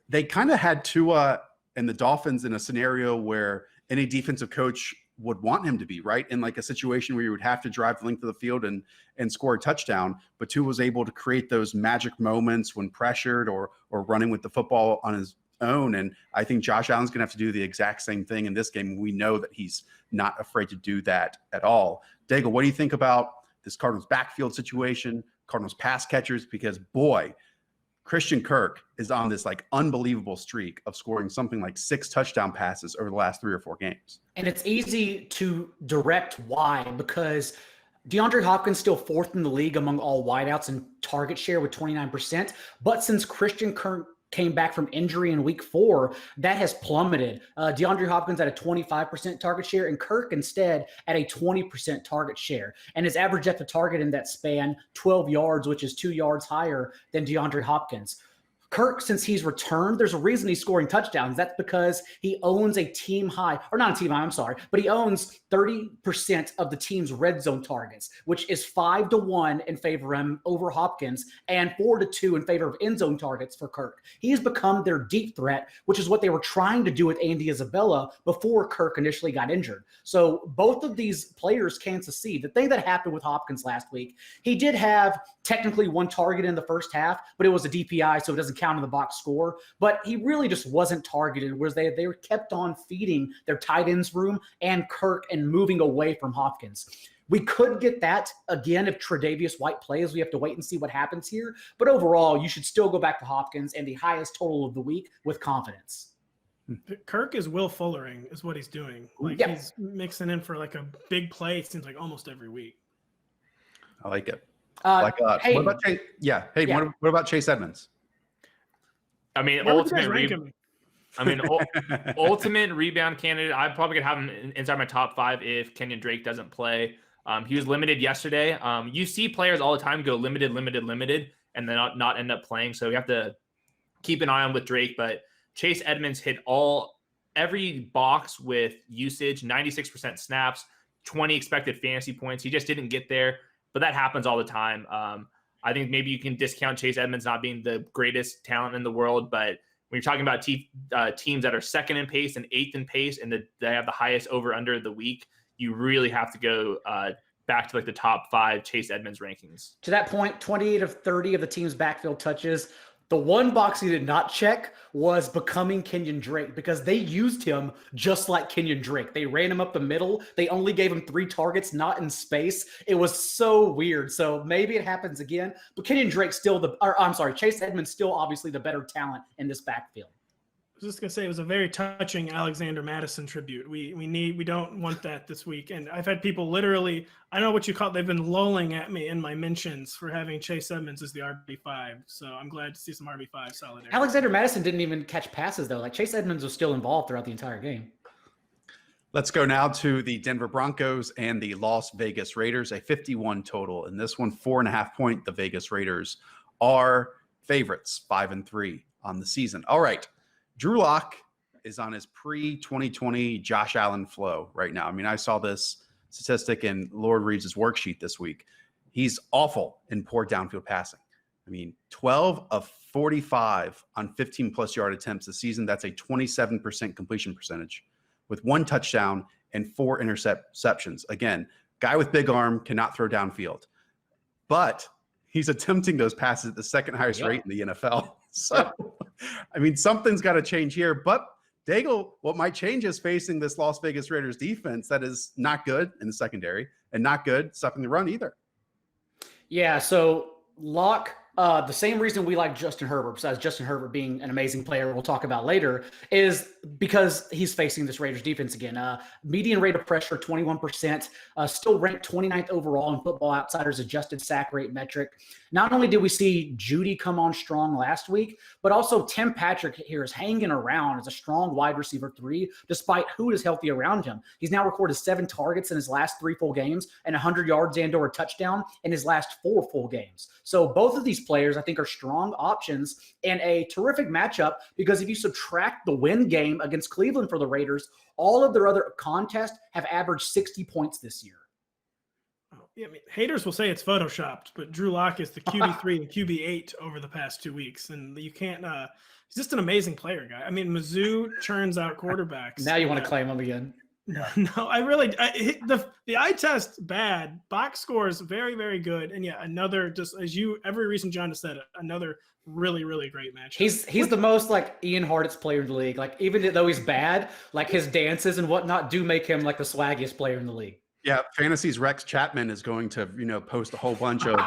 they kind of had Tua and the Dolphins in a scenario where any defensive coach would want him to be, right? In like a situation where you would have to drive the length of the field and score a touchdown. But Tua was able to create those magic moments when pressured or running with the football on his own. And I think Josh Allen's going to have to do the exact same thing in this game. We know that he's not afraid to do that at all. Daigle, what do you think about this Cardinals backfield situation, Cardinals pass catchers? Because boy, Christian Kirk is on this like unbelievable streak of scoring something like 6 touchdown passes over the last 3 or 4 games. And it's easy to direct why, because DeAndre Hopkins still 4th in the league among all wideouts in target share with 29%. But since Christian Kirk came back from injury in week 4, that has plummeted. DeAndre Hopkins at a 25% target share and Kirk instead at a 20% target share. And his average depth of target in that span, 12 yards, which is 2 yards higher than DeAndre Hopkins. Kirk, since he's returned, there's a reason he's scoring touchdowns. That's because he owns a team high, or not a team high, I'm sorry, but he owns 30% of the team's red zone targets, which is 5-1 in favor of him over Hopkins and 4-2 in favor of end zone targets for Kirk. He has become their deep threat, which is what they were trying to do with Andy Isabella before Kirk initially got injured. So both of these players can succeed. The thing that happened with Hopkins last week, he did have technically 1 target in the first half, but it was a DPI, so it doesn't count in the box score. But he really just wasn't targeted, whereas they were kept on feeding their tight ends room and Kirk and moving away from Hopkins. We could get that again if Tre'Davious White plays. We have to wait and see what happens here. But overall, you should still go back to Hopkins and the highest total of the week with confidence. Kirk is Will Fullering is what he's doing. Like he's mixing in for like a big play, it seems like almost every week. I like it. Like Hayden. What about Chase? Yeah. Hey, Yeah. What about Chase Edmonds? I mean, Where would you guys rank him? ultimate rebound candidate. I probably could have him inside my top 5 if Kenyon Drake doesn't play. He was limited yesterday. You see players all the time go limited, and then not end up playing. So you have to keep an eye on with Drake. But Chase Edmonds hit every box with usage, 96% snaps, 20 expected fantasy points. He just didn't get there, but that happens all the time. I think maybe you can discount Chase Edmonds not being the greatest talent in the world, but when you're talking about teams that are 2nd in pace and 8th in pace and they have the highest over-under of the week, you really have to go back to like the top 5 Chase Edmonds rankings. To that point, 28 of 30 of the team's backfield touches. The one box he did not check was becoming Kenyon Drake because they used him just like Kenyon Drake. They ran him up the middle. They only gave him 3 targets, not in space. It was so weird. So maybe it happens again. But Kenyon Drake Chase Edmonds still obviously the better talent in this backfield. I was just gonna say it was a very touching Alexander Madison tribute. We don't want that this week. And I've had people literally, I don't know what you call it, they've been lolling at me in my mentions for having Chase Edmonds as the RB5. So I'm glad to see some RB5 solidarity. Alexander Madison didn't even catch passes though. Like Chase Edmonds was still involved throughout the entire game. Let's go now to the Denver Broncos and the Las Vegas Raiders, a 51 total. In this one, 4.5 point. The Vegas Raiders are favorites, 5-3 on the season. All right. Drew Lock is on his pre-2020 Josh Allen flow right now. I mean, I saw this statistic in Lord Reeves' worksheet this week. He's awful in poor downfield passing. I mean, 12 of 45 on 15-plus yard attempts this season. That's a 27% completion percentage with 1 touchdown and 4 interceptions. Again, guy with big arm cannot throw downfield. But he's attempting those passes at the second highest rate in the NFL. So, I mean, something's got to change here. But Daigle, what might change is facing this Las Vegas Raiders defense that is not good in the secondary and not good stopping the run either. Yeah, so Locke, the same reason we like Justin Herbert, besides Justin Herbert being an amazing player we'll talk about later, is because he's facing this Raiders defense again. Median rate of pressure, 21%, still ranked 29th overall in Football Outsiders' adjusted sack rate metric. Not only did we see Judy come on strong last week, but also Tim Patrick here is hanging around as a strong wide receiver 3, despite who is healthy around him. He's now recorded 7 targets in his last 3 full games and 100 yards and/or a touchdown in his last 4 full games. So both of these players, I think, are strong options and a terrific matchup because if you subtract the win game against Cleveland for the Raiders, all of their other contests have averaged 60 points this year. Yeah, I mean, haters will say it's photoshopped, but Drew Lock is the QB3 and QB8 over the past 2 weeks, and you can't. He's just an amazing player, guy. I mean, Mizzou churns out quarterbacks. Now you want to claim him again? No, the eye test bad. Box score is very, very good, and yeah, another just every reason John has said it, another really, really great match. He's the most like Ian Hartitz player in the league. Like even though he's bad, like his dances and whatnot do make him like the swaggiest player in the league. Yeah, Fantasy's Rex Chapman is going to, post a whole bunch of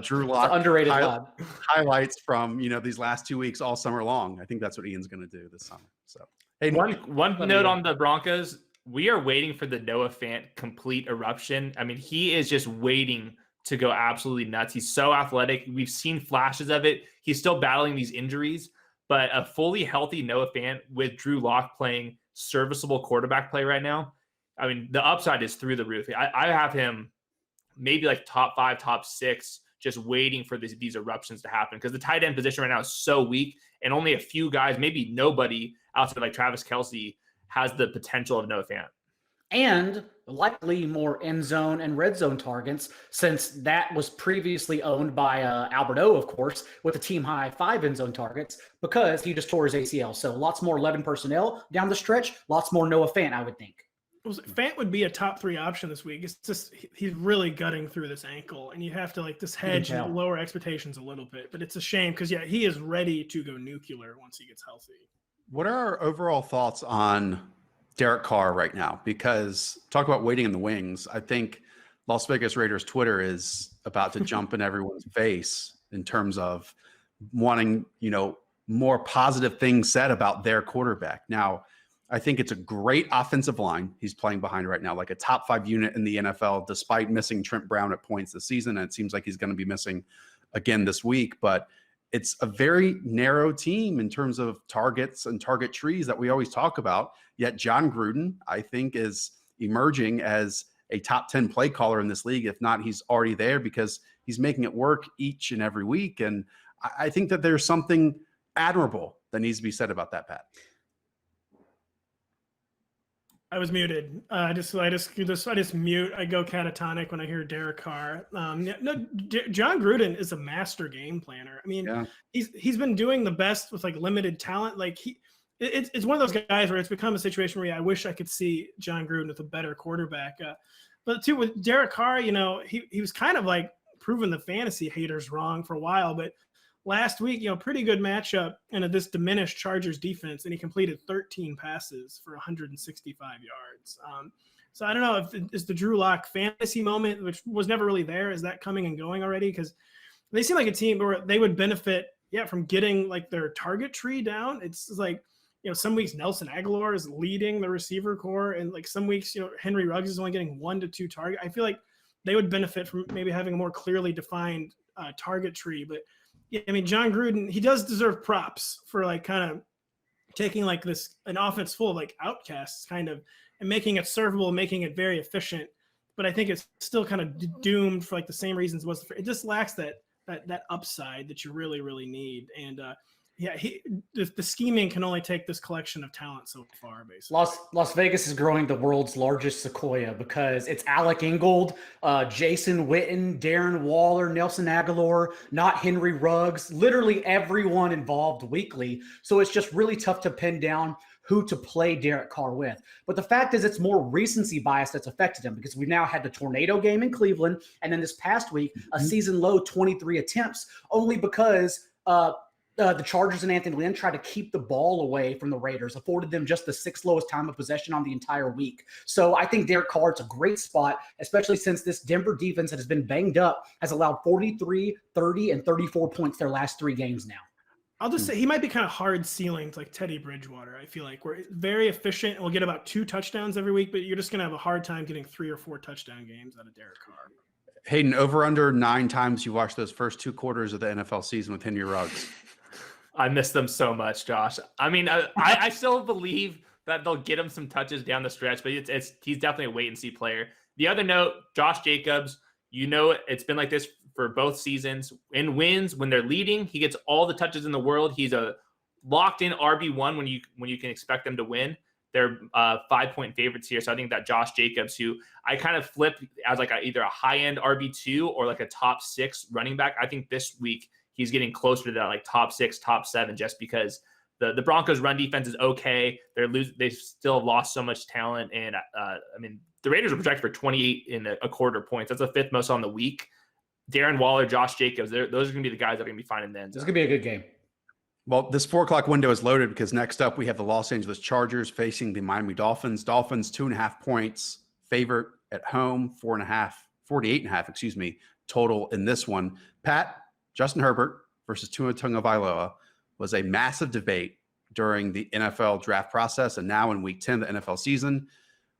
Drew Lock underrated highlights from, these last 2 weeks all summer long. I think that's what Ian's going to do this summer. So, hey, one note on the Broncos, we are waiting for the Noah Fant complete eruption. I mean, he is just waiting to go absolutely nuts. He's so athletic. We've seen flashes of it. He's still battling these injuries, but a fully healthy Noah Fant with Drew Lock playing serviceable quarterback play right now. I mean, the upside is through the roof. I have him maybe like top 5, top 6, just waiting for these eruptions to happen because the tight end position right now is so weak and only a few guys, maybe nobody outside like Travis Kelce has the potential of Noah Fant. And likely more end zone and red zone targets since that was previously owned by Albert O, of course, with a team high 5 end zone targets because he just tore his ACL. So lots more 11 personnel down the stretch, lots more Noah Fant, I would think. Fant would be a top 3 option this week. It's just he's really gutting through this ankle, and you have to just hedge and lower expectations a little bit. But it's a shame because he is ready to go nuclear once he gets healthy. What are our overall thoughts on Derek Carr right now? Because talk about waiting in the wings. I think Las Vegas Raiders Twitter is about to jump in everyone's face in terms of wanting more positive things said about their quarterback. Now, I think it's a great offensive line he's playing behind right now, like a top 5 unit in the NFL, despite missing Trent Brown at points this season. And it seems like he's going to be missing again this week. But it's a very narrow team in terms of targets and target trees that we always talk about. Yet John Gruden, I think, is emerging as a top 10 play caller in this league. If not, he's already there because he's making it work each and every week. And I think that there's something admirable that needs to be said about that, Pat. I was muted. I just mute. I go catatonic when I hear Derek Carr. John Gruden is a master game planner. I mean, he's been doing the best with limited talent. It's one of those guys where it's become a situation where I wish I could see John Gruden with a better quarterback. But too with Derek Carr, he was kind of proving the fantasy haters wrong for a while, but last week, pretty good matchup in this diminished Chargers defense, and he completed 13 passes for 165 yards. So I don't know if it's the Drew Lock fantasy moment, which was never really there. Is that coming and going already? Because they seem like a team where they would benefit, from getting their target tree down. It's some weeks Nelson Aguilar is leading the receiver core, and some weeks, Henry Ruggs is only getting 1 to 2 targets. I feel like they would benefit from maybe having a more clearly defined target tree, but yeah, I mean, John Gruden, he does deserve props for kind of taking an offense full of outcasts kind of and making it servable, making it very efficient. But I think it's still kind of doomed for the same reasons it just lacks that upside that you really, really need. And the scheming can only take this collection of talent so far, basically. Las Vegas is growing the world's largest sequoia because it's Alec Ingold, Jason Witten, Darren Waller, Nelson Aguilar, not Henry Ruggs, literally everyone involved weekly. So it's just really tough to pin down who to play Derek Carr with. But the fact is, it's more recency bias that's affected him because we've now had the tornado game in Cleveland, and then this past week, a season low 23 attempts, only because the Chargers and Anthony Lynn tried to keep the ball away from the Raiders, afforded them just the 6th lowest time of possession on the entire week. So I think Derek Carr's a great spot, especially since this Denver defense that has been banged up has allowed 43, 30, and 34 points their last 3 games now. I'll just say he might be kind of hard ceilings like Teddy Bridgewater. I feel like we're very efficient and we'll get about 2 touchdowns every week, but you're just going to have a hard time getting 3 or 4 touchdown games out of Derek Carr. Hayden, over under 9 times you watched those first 2 quarters of the NFL season with Henry Ruggs. I miss them so much, Josh. I mean, I still believe that they'll get him some touches down the stretch, but he's definitely a wait and see player. The other note, Josh Jacobs, it's been like this for both seasons. In wins, when they're leading, he gets all the touches in the world. He's a locked in RB1 when you can expect them to win. They're 5-point favorites here. So I think that Josh Jacobs, who I kind of flip as like either a high end RB2 or like a top 6 running back, I think this week he's getting closer to that like top 6, top 7, just because the Broncos run defense is okay. They still have lost so much talent. And I mean, the Raiders are projected for 28 in a quarter points. That's the 5th most on the week. Darren Waller, Josh Jacobs, those are going to be the guys that are going to be finding the end zone. This is going to be a good game. Well, this 4:00 window is loaded because next up we have the Los Angeles Chargers facing the Miami Dolphins. Dolphins 2.5 points favorite at home, 48.5, total in this one. Pat, Justin Herbert versus Tua Tagovailoa was a massive debate during the NFL draft process, and now in week 10 of the NFL season,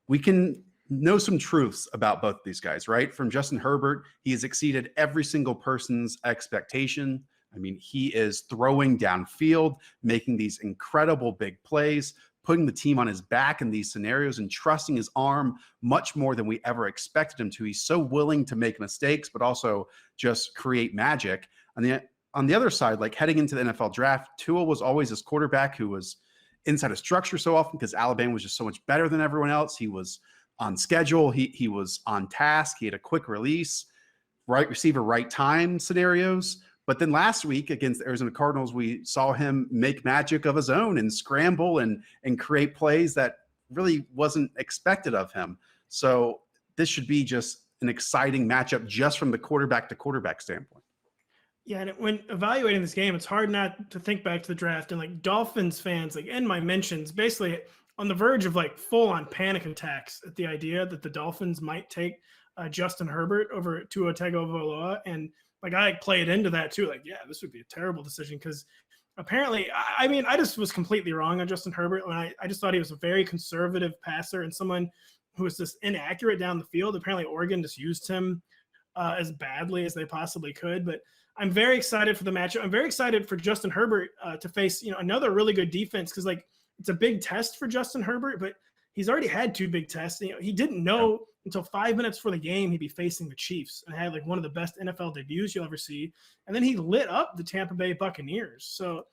we can know some truths about both of these guys, right? From Justin Herbert, he has exceeded every single person's expectation. I mean, he is throwing downfield, making these incredible big plays, putting the team on his back in these scenarios and trusting his arm much more than we ever expected him to. He's so willing to make mistakes, but also just create magic. On the other side, like heading into the NFL draft, Tua was always this quarterback who was inside of structure so often because Alabama was just so much better than everyone else. He was on schedule. He was on task. He had a quick release, right receiver, right time scenarios. But then last week against the Arizona Cardinals, we saw him make magic of his own and scramble and create plays that really wasn't expected of him. So this should be just an exciting matchup just from the quarterback to quarterback standpoint. Yeah, and when evaluating this game, it's hard not to think back to the draft and like Dolphins fans, like in my mentions, basically on the verge of like full-on panic attacks at the idea that the Dolphins might take Justin Herbert over Tua Tagovailoa, and like I played into that too. Like, yeah, this would be a terrible decision because apparently, I mean, I just was completely wrong on Justin Herbert when I just thought he was a very conservative passer and someone who was just inaccurate down the field. Apparently, Oregon just used him as badly as they possibly could, but I'm very excited for the matchup. I'm very excited for Justin Herbert to face, another really good defense because like it's a big test for Justin Herbert, but he's already had 2 big tests. He didn't know until 5 minutes before the game he'd be facing the Chiefs and had like one of the best NFL debuts you'll ever see. And then he lit up the Tampa Bay Buccaneers. So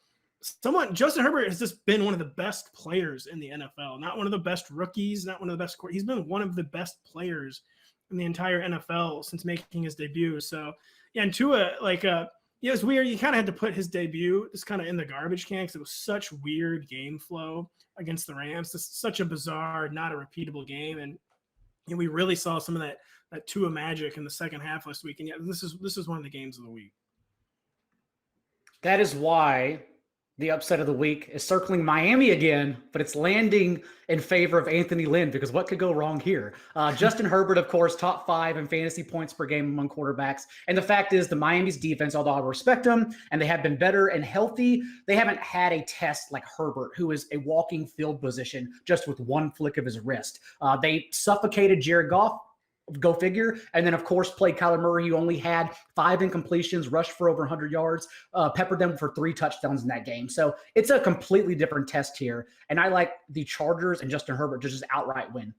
Justin Herbert has just been one of the best players in the NFL, not one of the best rookies, not one of the best. He's been one of the best players in the entire NFL since making his debut. So yeah, and Tua, it was weird. You kind of had to put his debut just kind of in the garbage can because it was such weird game flow against the Rams. Just such a bizarre, not a repeatable game. And we really saw some of that Tua magic in the second half last week. And yeah, this is one of the games of the week. That is why the upset of the week is circling Miami again, but it's landing in favor of Anthony Lynn because what could go wrong here? Justin Herbert, of course, top 5 in fantasy points per game among quarterbacks. And the fact is the Miami's defense, although I respect them and they have been better and healthy, they haven't had a test like Herbert, who is a walking field position just with one flick of his wrist. They suffocated Jared Goff. Go figure. And then, of course, played Kyler Murray, who only had 5 incompletions, rushed for over 100 yards, peppered them for 3 touchdowns in that game. So it's a completely different test here. And I like the Chargers and Justin Herbert to just outright win.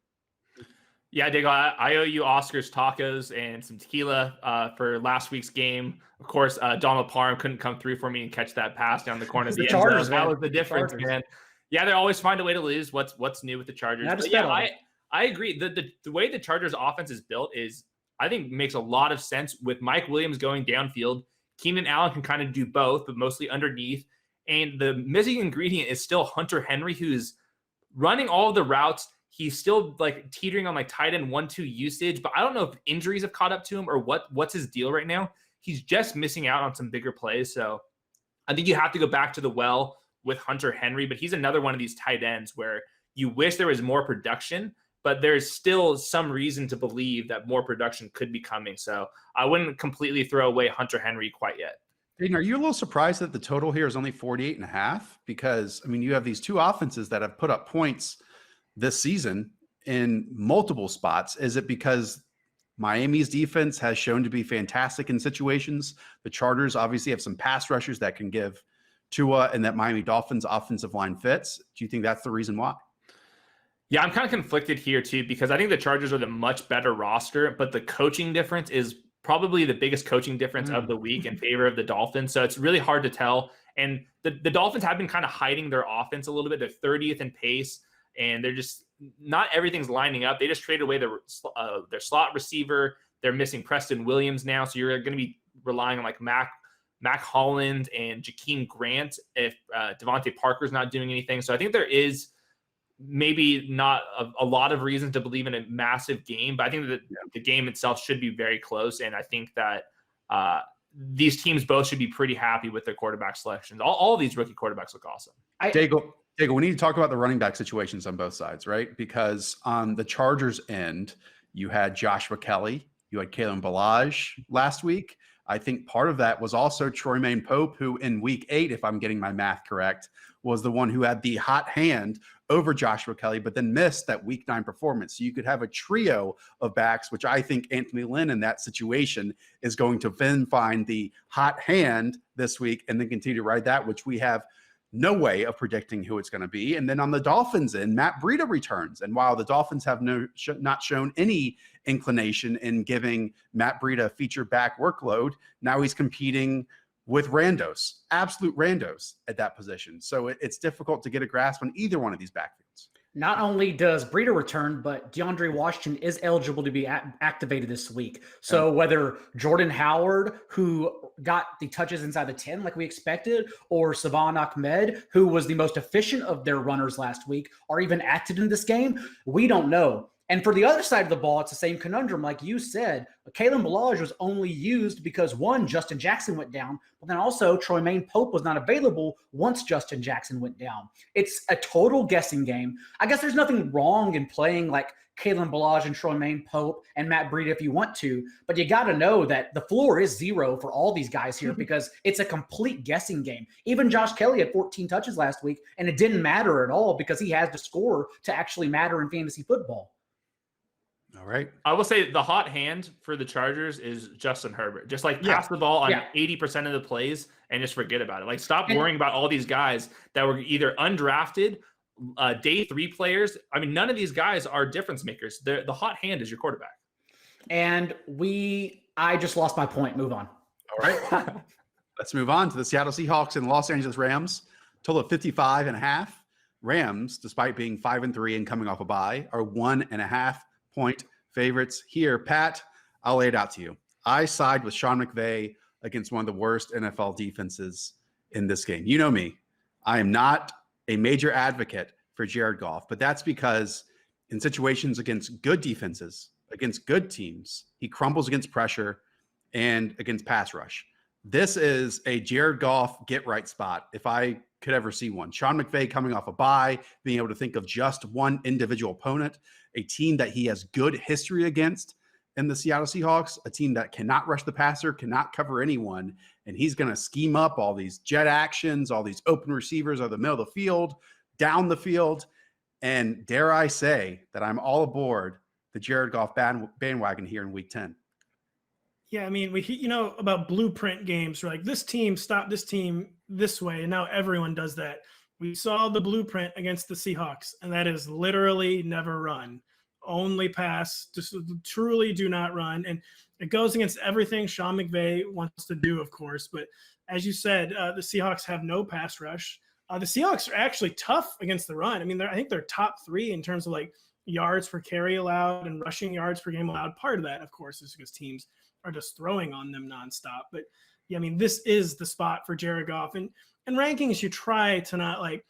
Yeah, Diggle, I owe you Oscar's tacos and some tequila for last week's game. Of course, Donald Parham couldn't come through for me and catch that pass down the corner of the end zone. That was the difference, man. Yeah, they always find a way to lose. What's new with the Chargers? I agree. The way the Chargers offense is built is, I think, makes a lot of sense with Mike Williams going downfield. Keenan Allen can kind of do both, but mostly underneath. And the missing ingredient is still Hunter Henry, who's running all of the routes. He's still like teetering on like tight end 1-2 usage, but I don't know if injuries have caught up to him or what's his deal right now. He's just missing out on some bigger plays. So I think you have to go back to the well with Hunter Henry, but he's another one of these tight ends where you wish there was more production, but there's still some reason to believe that more production could be coming. So I wouldn't completely throw away Hunter Henry quite yet. Dayton, are you a little surprised that the total here is only 48.5? Because, I mean, you have these two offenses that have put up points this season in multiple spots. Is it because Miami's defense has shown to be fantastic in situations? The Chargers obviously have some pass rushers that can give Tua, and that Miami Dolphins offensive line fits. Do you think that's the reason why? Yeah, I'm kind of conflicted here too, because I think the Chargers are the much better roster, but the coaching difference is probably the biggest coaching difference of the week in favor of the Dolphins. So it's really hard to tell. And the Dolphins have been kind of hiding their offense a little bit. They're 30th in pace, and they're just not everything's lining up. They just traded away their slot receiver. They're missing Preston Williams now. So you're going to be relying on like Mac Holland and Jakeem Grant if Devontae Parker's not doing anything. So I think there is maybe not a lot of reasons to believe in a massive game, but I think that the game itself should be very close. And I think that these teams both should be pretty happy with their quarterback selections. All of these rookie quarterbacks look awesome. Diego, we need to talk about the running back situations on both sides, right? Because on the Chargers end, you had Joshua Kelly, you had Kalen Ballage last week. I think part of that was also Troymaine Pope, who in week 8, if I'm getting my math correct, was the one who had the hot hand over Joshua Kelly, but then missed that week 9 performance. So you could have a trio of backs, which I think Anthony Lynn in that situation is going to then find the hot hand this week and then continue to ride that, which we have no way of predicting who it's going to be. And then on the Dolphins end, Matt Breida returns. And while the Dolphins have not shown any inclination in giving Matt Breida a feature back workload, now he's competing with randos, absolute randos at that position. So it's difficult to get a grasp on either one of these backfields. Not only does Breida return, but DeAndre Washington is eligible to be activated this week. So whether Jordan Howard, who got the touches inside the 10 like we expected, or Savon Ahmed, who was the most efficient of their runners last week, are even active in this game, we don't know. And for the other side of the ball, it's the same conundrum. Like you said, Kalen Ballage was only used because, one, Justin Jackson went down, but then also Troymaine Pope was not available once Justin Jackson went down. It's a total guessing game. I guess there's nothing wrong in playing like Kalen Ballage and Troymaine Pope and Matt Breida if you want to, but you got to know that the floor is 0 for all these guys here because it's a complete guessing game. Even Josh Kelly had 14 touches last week, and it didn't matter at all because he has to score to actually matter in fantasy football. All right. I will say the hot hand for the Chargers is Justin Herbert. Just like pass the ball on 80% of the plays and just forget about it. Like stop worrying about all these guys that were either undrafted, day 3 players. I mean, none of these guys are difference makers. The hot hand is your quarterback. And I just lost my point. Move on. All right. Let's move on to the Seattle Seahawks and Los Angeles Rams. Total of 55.5. Rams, despite being 5-3 and coming off a bye, are 1.5 point favorites here. Pat, I'll lay it out to you. I side with Sean McVay against one of the worst NFL defenses in this game. You know me. I am not a major advocate for Jared Goff, but that's because in situations against good defenses, against good teams, he crumbles against pressure and against pass rush. This is a Jared Goff get-right spot if I could ever see one. Sean McVay coming off a bye, being able to think of just one individual opponent, a team that he has good history against in the Seattle Seahawks, a team that cannot rush the passer, cannot cover anyone, and he's going to scheme up all these jet actions, all these open receivers over the middle of the field, down the field, and dare I say that I'm all aboard the Jared Goff bandwagon here in Week 10. Yeah, I mean, we about blueprint games. We're like, this team stopped this team this way, and now everyone does that. We saw the blueprint against the Seahawks, and that is literally never run. Only pass, just truly do not run. And it goes against everything Sean McVay wants to do, of course. But as you said, the Seahawks have no pass rush. The Seahawks are actually tough against the run. I mean, I think they're top 3 in terms of like yards per carry allowed and rushing yards per game allowed. Part of that, of course, is because teams are just throwing on them nonstop. But yeah, I mean, this is the spot for Jared Goff. And rankings, you try to not like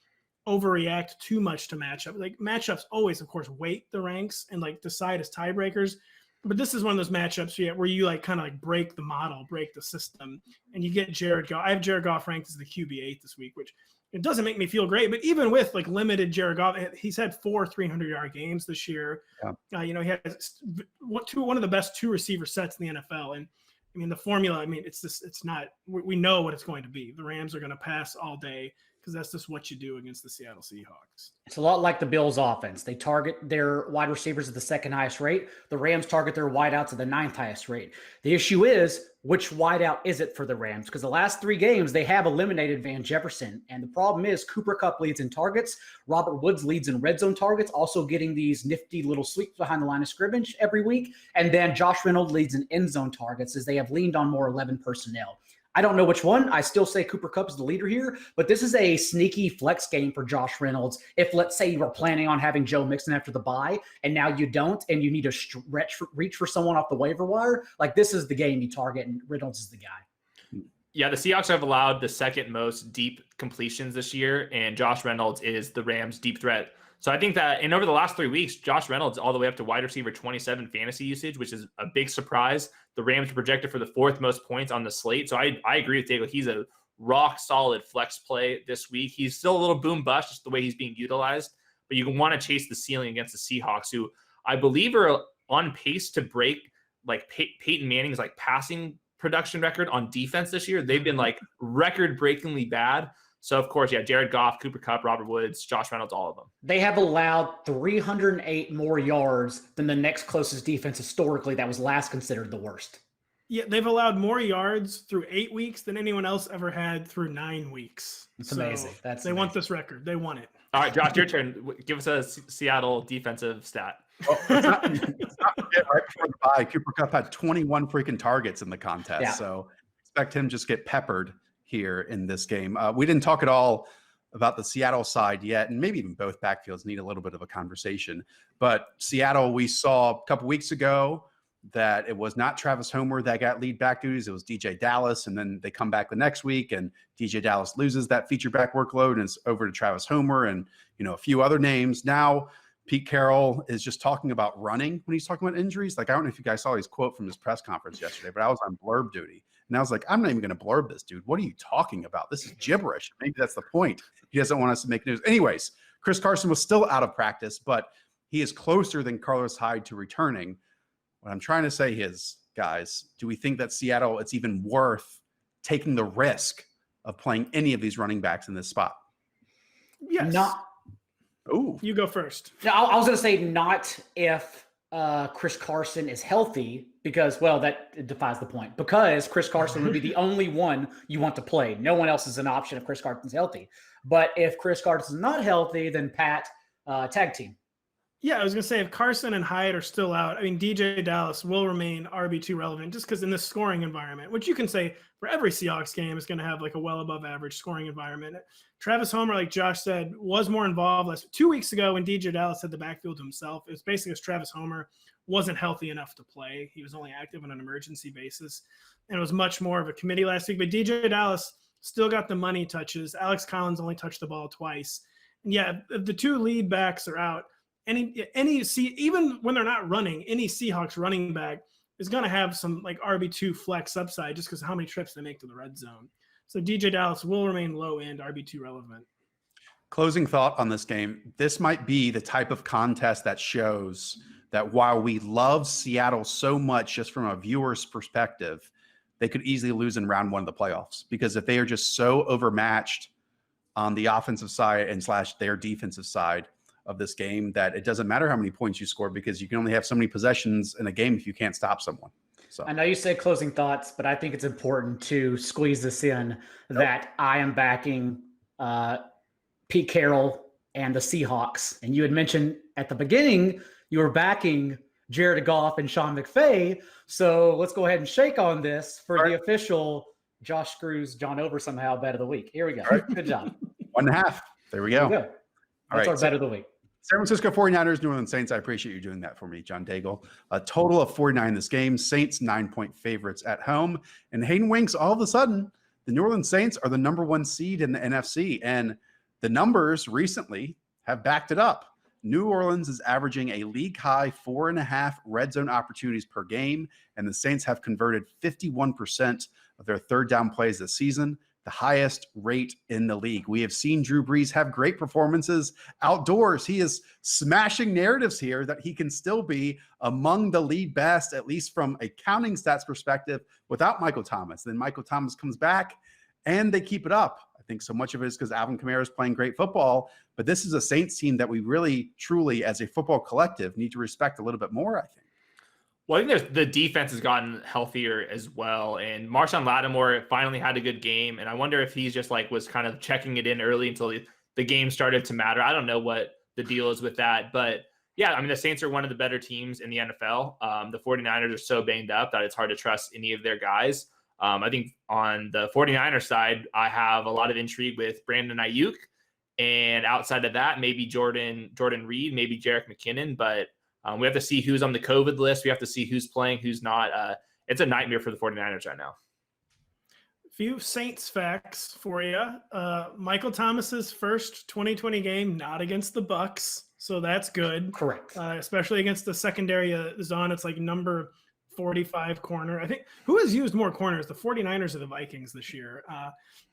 overreact too much to matchup. Like matchups always, of course, weight the ranks and like decide as tiebreakers. But this is one of those matchups where you like kind of like break the model, break the system, and you get Jared Goff. I have Jared Goff ranked as the QB8 this week, which it doesn't make me feel great. But even with like limited Jared Goff, he's had 4 300-yard games this year. Yeah. He has one of the best 2 receiver sets in the NFL. And I mean, the formula, it's not, we know what it's going to be. The Rams are going to pass all day because that's just what you do against the Seattle Seahawks. It's a lot like the Bills offense. They target their wide receivers at the 2nd highest rate. The Rams target their wideouts at the 9th highest rate. The issue is, which wideout is it for the Rams? Because the last 3 games, they have eliminated Van Jefferson. And the problem is Cooper Kupp leads in targets. Robert Woods leads in red zone targets, also getting these nifty little sweeps behind the line of scrimmage every week. And then Josh Reynolds leads in end zone targets as they have leaned on more 11 personnel. I don't know which one. I still say Cooper Kupp is the leader here, but this is a sneaky flex game for Josh Reynolds. If, let's say, you were planning on having Joe Mixon after the bye, and now you don't, and you need to reach for someone off the waiver wire, like this is the game you target, and Reynolds is the guy. Yeah, the Seahawks have allowed the 2nd most deep completions this year, and Josh Reynolds is the Rams' deep threat. So I think that, and over the last 3 weeks, Josh Reynolds all the way up to wide receiver 27 fantasy usage, which is a big surprise. The Rams are projected for the 4th most points on the slate. So I agree with Diego. He's a rock solid flex play this week. He's still a little boom bust just the way he's being utilized, but you want to chase the ceiling against the Seahawks, who I believe are on pace to break like Peyton Manning's like passing production record on defense this year. They've been like record breakingly bad. So, of course, yeah, Jared Goff, Cooper Kupp, Robert Woods, Josh Reynolds, all of them. They have allowed 308 more yards than the next closest defense historically that was last considered the worst. Yeah, they've allowed more yards through 8 weeks than anyone else ever had through 9 weeks. It's amazing. They want this record. They want it. All right, Josh, your turn. Give us a Seattle defensive stat. Well, let's not forget right before the bye, Cooper Kupp had 21 freaking targets in the contest. Yeah. So expect him just get peppered here in this game. We didn't talk at all about the Seattle side yet, and maybe even both backfields need a little bit of a conversation. But Seattle, we saw a couple weeks ago that it was not Travis Homer that got lead back duties. It was DJ Dallas, and then they come back the next week, and DJ Dallas loses that feature back workload, and it's over to Travis Homer and a few other names. Now Pete Carroll is just talking about running when he's talking about injuries. Like, I don't know if you guys saw his quote from his press conference yesterday, but I was on blurb duty. And I was like, I'm not even going to blurb this, dude. What are you talking about? This is gibberish. Maybe that's the point. He doesn't want us to make news. Anyways, Chris Carson was still out of practice, but he is closer than Carlos Hyde to returning. What I'm trying to say is, guys, do we think that Seattle, it's even worth taking the risk of playing any of these running backs in this spot? Yes. Oh, you go first. No, I was going to say not if Chris Carson is healthy, because, well, that defies the point. Because Chris Carson would be the only one you want to play. No one else is an option if Chris Carson's healthy. But if Chris Carson's not healthy, then Pat, tag team. Yeah, I was going to say, if Carson and Hyde are still out, I mean, DJ Dallas will remain RB2 relevant just because in this scoring environment, which you can say for every Seahawks game is going to have like a well above average scoring environment. Travis Homer, like Josh said, was more involved 2 weeks ago when DJ Dallas had the backfield to himself. It was basically because Travis Homer wasn't healthy enough to play. He was only active on an emergency basis. And it was much more of a committee last week. But DJ Dallas still got the money touches. Alex Collins only touched the ball twice. And yeah, if the 2 lead backs are out, even when they're not running, any Seahawks running back is going to have some like RB2 flex upside just because of how many trips they make to the red zone. So DJ Dallas will remain low end RB2 relevant. Closing thought on this game. This might be the type of contest that shows that while we love Seattle so much just from a viewer's perspective, they could easily lose in round 1 of the playoffs, because if they are just so overmatched on the offensive side and / their defensive side of this game, that it doesn't matter how many points you score, because you can only have so many possessions in a game if you can't stop someone. So I know you said closing thoughts, but I think it's important to squeeze this in that I am backing Pete Carroll and the Seahawks. And you had mentioned at the beginning you were backing Jared Goff and Sean McVay. So let's go ahead and shake on this for the official Josh screws John over somehow bet of the week. Here we go. Right. Good job. 1.5. There we go. That's our bet of the week. San Francisco 49ers, New Orleans Saints. I appreciate you doing that for me, John Daigle. A total of 49 in this game. Saints 9-point favorites at home. And Hayden Winks, all of a sudden, the New Orleans Saints are the number 1 seed in the NFC. And the the numbers recently have backed it up. New Orleans is averaging a league-high 4.5 red zone opportunities per game, and the Saints have converted 51% of their third down plays this season, the highest rate in the league. We have seen Drew Brees have great performances outdoors. He is smashing narratives here that he can still be among the league best, at least from a counting stats perspective, without Michael Thomas. Then Michael Thomas comes back, and they keep it up. I think so much of it is because Alvin Kamara is playing great football, but this is a Saints team that we really, truly, as a football collective, need to respect a little bit more, I think. Well, I think the defense has gotten healthier as well, and Marshawn Lattimore finally had a good game, and I wonder if he's just like was kind of checking it in early until the game started to matter. I don't know what the deal is with that, but yeah, I mean, the Saints are one of the better teams in the NFL. The 49ers are so banged up that it's hard to trust any of their guys. I think on the 49ers side, I have a lot of intrigue with Brandon Ayuk, and outside of that, maybe Jordan Reed, maybe Jerick McKinnon, but we have to see who's on the COVID list. We have to see who's playing, who's not. It's a nightmare for the 49ers right now. Few Saints facts for you. Michael Thomas's first 2020 game, not against the Bucs, so that's good. Correct. Especially against the secondary zone. It's like number 45 corner. I think who has used more corners, the 49ers or the Vikings this year?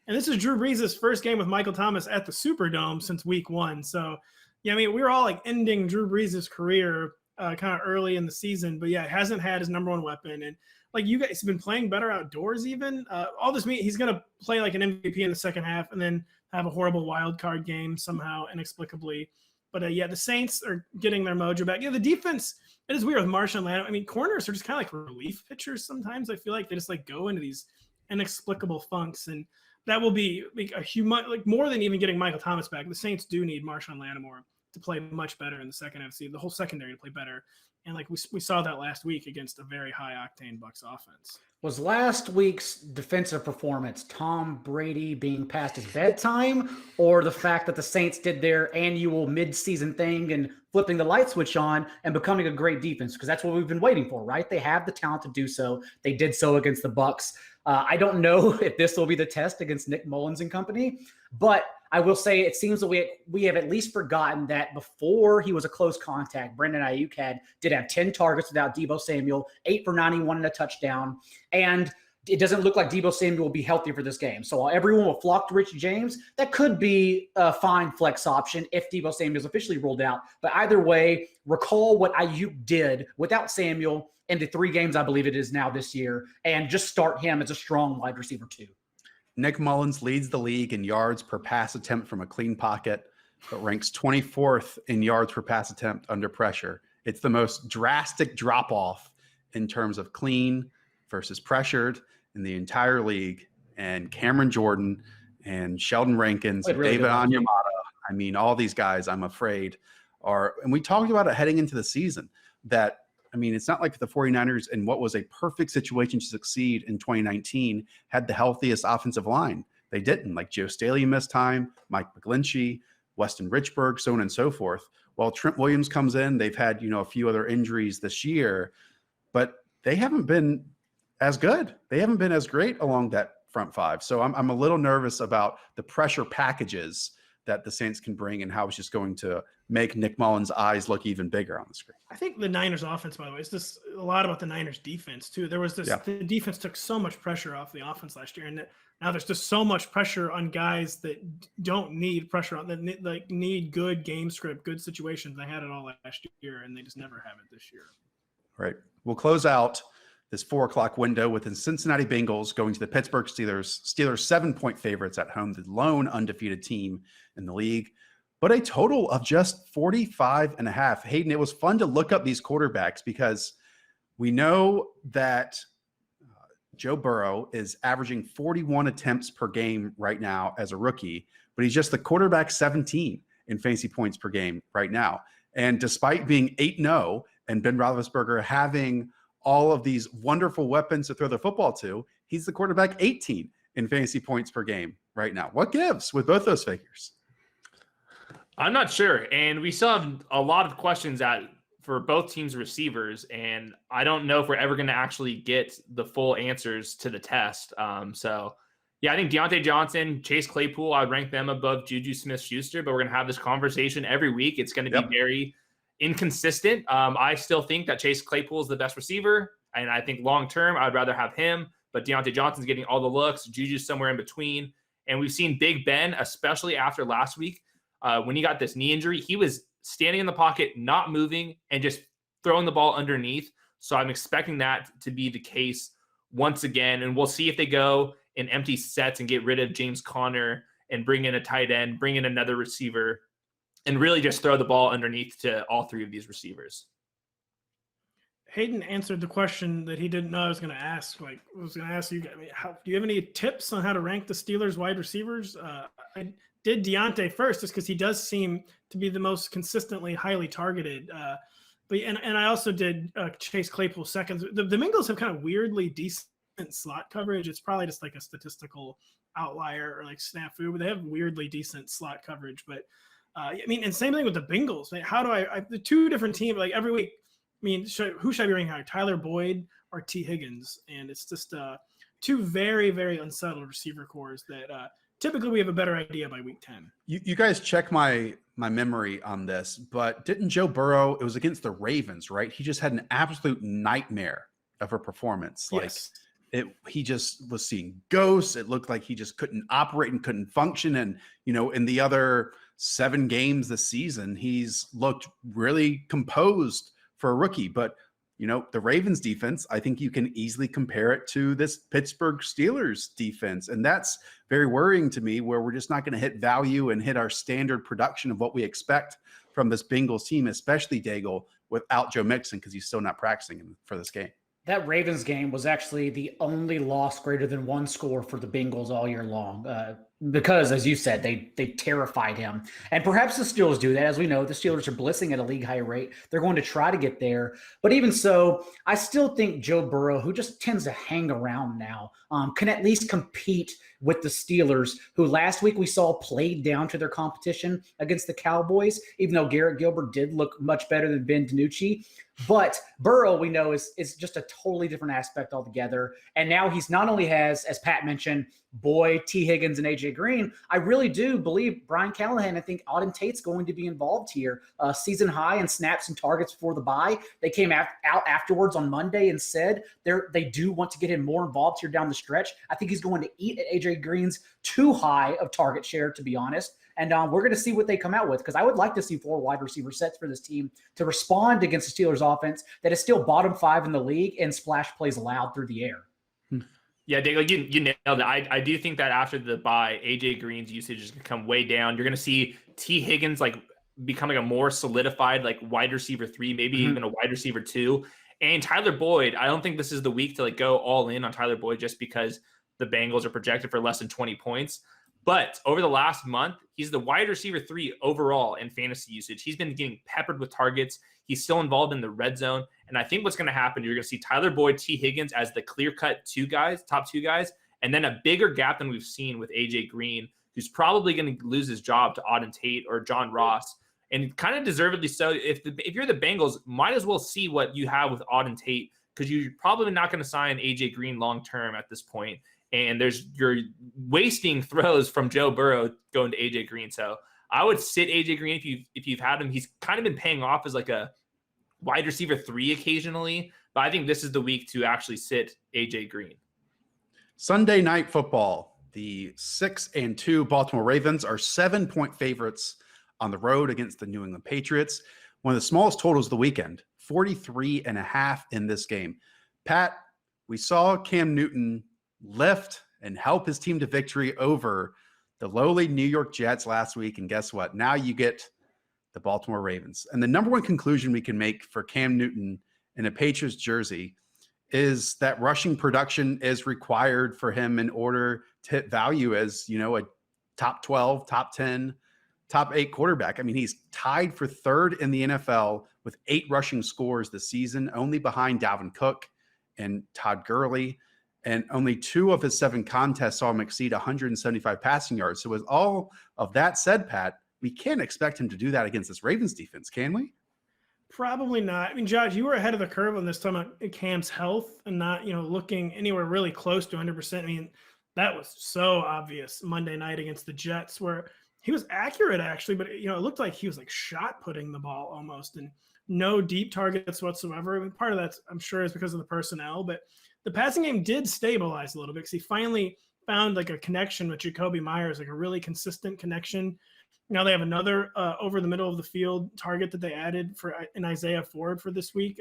And this is Drew Brees' first game with Michael Thomas at the Superdome since week 1. So, yeah, I mean, we were all like ending Drew Brees' career kind of early in the season, but yeah, hasn't had his number one weapon. And like you guys have been playing better outdoors even. All this means he's going to play like an MVP in the second half and then have a horrible wild card game somehow inexplicably. But yeah, the Saints are getting their mojo back. Yeah, the defense, it is weird with Marshawn Lattimore. I mean, corners are just kind of like relief pitchers sometimes. I feel like they just like go into these inexplicable funks, and that will be like a human, like more than even getting Michael Thomas back. The Saints do need Marshawn Lattimore to play much better in the second half, the whole secondary to play better. And like we saw that last week against a very high octane Bucs offense. Was last week's defensive performance Tom Brady being past his bedtime, or the fact that the Saints did their annual midseason thing and flipping the light switch on and becoming a great defense? Because that's what we've been waiting for, right? They have the talent to do so. They did so against the Bucs. I don't know if this will be the test against Nick Mullins and company, but I will say it seems that we have at least forgotten that before he was a close contact, Brandon Ayuk did have 10 targets without Deebo Samuel, 8 for 91 and a touchdown. And it doesn't look like Deebo Samuel will be healthy for this game. So while everyone will flock to Rich James, that could be a fine flex option if Deebo Samuel is officially ruled out. But either way, recall what Ayuk did without Samuel in the 3 games, I believe it is now this year, and just start him as a strong wide receiver too. Nick Mullins leads the league in yards per pass attempt from a clean pocket, but ranks 24th in yards per pass attempt under pressure. It's the most drastic drop-off in terms of clean versus pressured in the entire league. And Cameron Jordan and Sheldon Rankins, really David Onyemata, I mean, all these guys, I'm afraid, are – and we talked about it heading into the season that – I mean, it's not like the 49ers in what was a perfect situation to succeed in 2019 had the healthiest offensive line. They didn't. Like Joe Staley missed time, Mike McGlinchey, Weston Richburg, so on and so forth. While Trent Williams comes in, they've had, a few other injuries this year, but they haven't been as good. They haven't been as great along that front five. So I'm a little nervous about the pressure packages that the Saints can bring and how it's just going to make Nick Mullins' eyes look even bigger on the screen. I think the Niners offense, by the way, is just a lot about the Niners defense too. There was this, The defense took so much pressure off the offense last year, and now there's just so much pressure on guys that don't need pressure on, that need good game script, good situations. They had it all last year, and they just never have it this year. Right. We'll close out this 4:00 window with the Cincinnati Bengals going to the Pittsburgh Steelers. Steelers 7-point favorites at home, the lone undefeated team in the league, but a total of just 45.5. Hayden, it was fun to look up these quarterbacks because we know that Joe Burrow is averaging 41 attempts per game right now as a rookie, but he's just the quarterback 17 in fantasy points per game right now. And despite being 8-0 and Ben Roethlisberger having all of these wonderful weapons to throw the football to, he's the quarterback 18 in fantasy points per game right now. What gives with both those figures? I'm not sure. And we still have a lot of questions for both teams' receivers. And I don't know if we're ever going to actually get the full answers to the test. So Yeah, I think Deontay Johnson, Chase Claypool, I would rank them above Juju Smith-Schuster, but we're going to have this conversation every week. It's going to be very inconsistent. I still think that Chase Claypool is the best receiver, and I think long-term, I would rather have him, but Deontay Johnson's getting all the looks. Juju's somewhere in between, and we've seen Big Ben, especially after last week, when he got this knee injury, he was standing in the pocket, not moving, and just throwing the ball underneath. So I'm expecting that to be the case once again, and we'll see if they go in empty sets and get rid of James Conner and bring in a tight end, bring in another receiver, and really just throw the ball underneath to all three of these receivers. Hayden answered the question that he didn't know I was going to ask. Like, I was going to ask you, do you have any tips on how to rank the Steelers wide receivers? I did Deontay first just because he does seem to be the most consistently highly targeted. But I also did Chase Claypool second. The Bengals have kind of weirdly decent slot coverage. It's probably just like a statistical outlier or like snafu, but they have weirdly decent slot coverage. But I mean, and same thing with the Bengals. Like, how do I the two different teams, like every week, I mean, who should I be ranking higher, Tyler Boyd or T. Higgins? And it's just two very, very unsettled receiver cores that typically we have a better idea by week 10. You guys check my memory on this, but didn't Joe Burrow, it was against the Ravens, right? He just had an absolute nightmare of a performance. Yes. He just was seeing ghosts. It looked like he just couldn't operate and couldn't function. And, in the other 7 games this season, he's looked really composed for a rookie. But, the Ravens defense, I think you can easily compare it to this Pittsburgh Steelers defense. And that's very worrying to me, where we're just not going to hit value and hit our standard production of what we expect from this Bengals team, especially Daigle, without Joe Mixon, because he's still not practicing for this game. That Ravens game was actually the only loss greater than 1 score for the Bengals all year long. Because, as you said, they terrified him. And perhaps the Steelers do that. As we know, the Steelers are blitzing at a league high rate. They're going to try to get there. But even so, I still think Joe Burrow, who just tends to hang around now, can at least compete with the Steelers, who last week we saw played down to their competition against the Cowboys, even though Garrett Gilbert did look much better than Ben DiNucci. But Burrow, we know, is just a totally different aspect altogether. And now he's not only has, as Pat mentioned, Boyd, T. Higgins, and A.J. Green. I really do believe Brian Callahan, I think Auden Tate's going to be involved here. Season high in snaps and targets before the bye. They came out afterwards on Monday and said they do want to get him more involved here down the stretch. I think he's going to eat at A.J. Green's too high of target share, to be honest. And we're going to see what they come out with, because I would like to see 4 wide receiver sets for this team to respond against the Steelers offense that is still bottom 5 in the league and splash plays allowed through the air. Yeah, Dave, you nailed it. I do think that after the bye, AJ Green's usage is going to come way down. You're going to see T. Higgins becoming a more solidified wide receiver 3, maybe even a wide receiver 2. And Tyler Boyd, I don't think this is the week to go all in on Tyler Boyd just because the Bengals are projected for less than 20 points. But over the last month, he's the wide receiver 3 overall in fantasy usage. He's been getting peppered with targets. He's still involved in the red zone. And I think what's going to happen, you're going to see Tyler Boyd, T. Higgins as the clear-cut top 2 guys, and then a bigger gap than we've seen with A.J. Green, who's probably going to lose his job to Auden Tate or John Ross. And kind of deservedly so. If you're the Bengals, might as well see what you have with Auden Tate, because you're probably not going to sign A.J. Green long-term at this point. And you're wasting throws from Joe Burrow going to AJ Green. So I would sit AJ Green if you've had him. He's kind of been paying off as a wide receiver 3 occasionally, but I think this is the week to actually sit AJ Green. Sunday night football. The 6-2 Baltimore Ravens are 7-point favorites on the road against the New England Patriots. One of the smallest totals of the weekend, 43.5 in this game. Pat, we saw Cam Newton lift and help his team to victory over the lowly New York Jets last week. And guess what? Now you get the Baltimore Ravens. And the number one conclusion we can make for Cam Newton in a Patriots jersey is that rushing production is required for him in order to hit value as, a top 12, top 10, top 8 quarterback. I mean, he's tied for 3rd in the NFL with 8 rushing scores this season, only behind Dalvin Cook and Todd Gurley. And only 2 of his 7 contests saw him exceed 175 passing yards. So with all of that said, Pat, we can't expect him to do that against this Ravens defense, can we? Probably not. I mean, Josh, you were ahead of the curve on this, talking about Cam's health and not, looking anywhere really close to 100%. I mean, That was so obvious Monday night against the Jets, where he was accurate actually, but it looked like he was like shot putting the ball almost, and no deep targets whatsoever. I mean, part of that, I'm sure, is because of the personnel, but the passing game did stabilize a little bit because he finally found like a connection with Jacoby Myers, like a really consistent connection. Now they have another over the middle of the field target that they added for an Isaiah Ford for this week.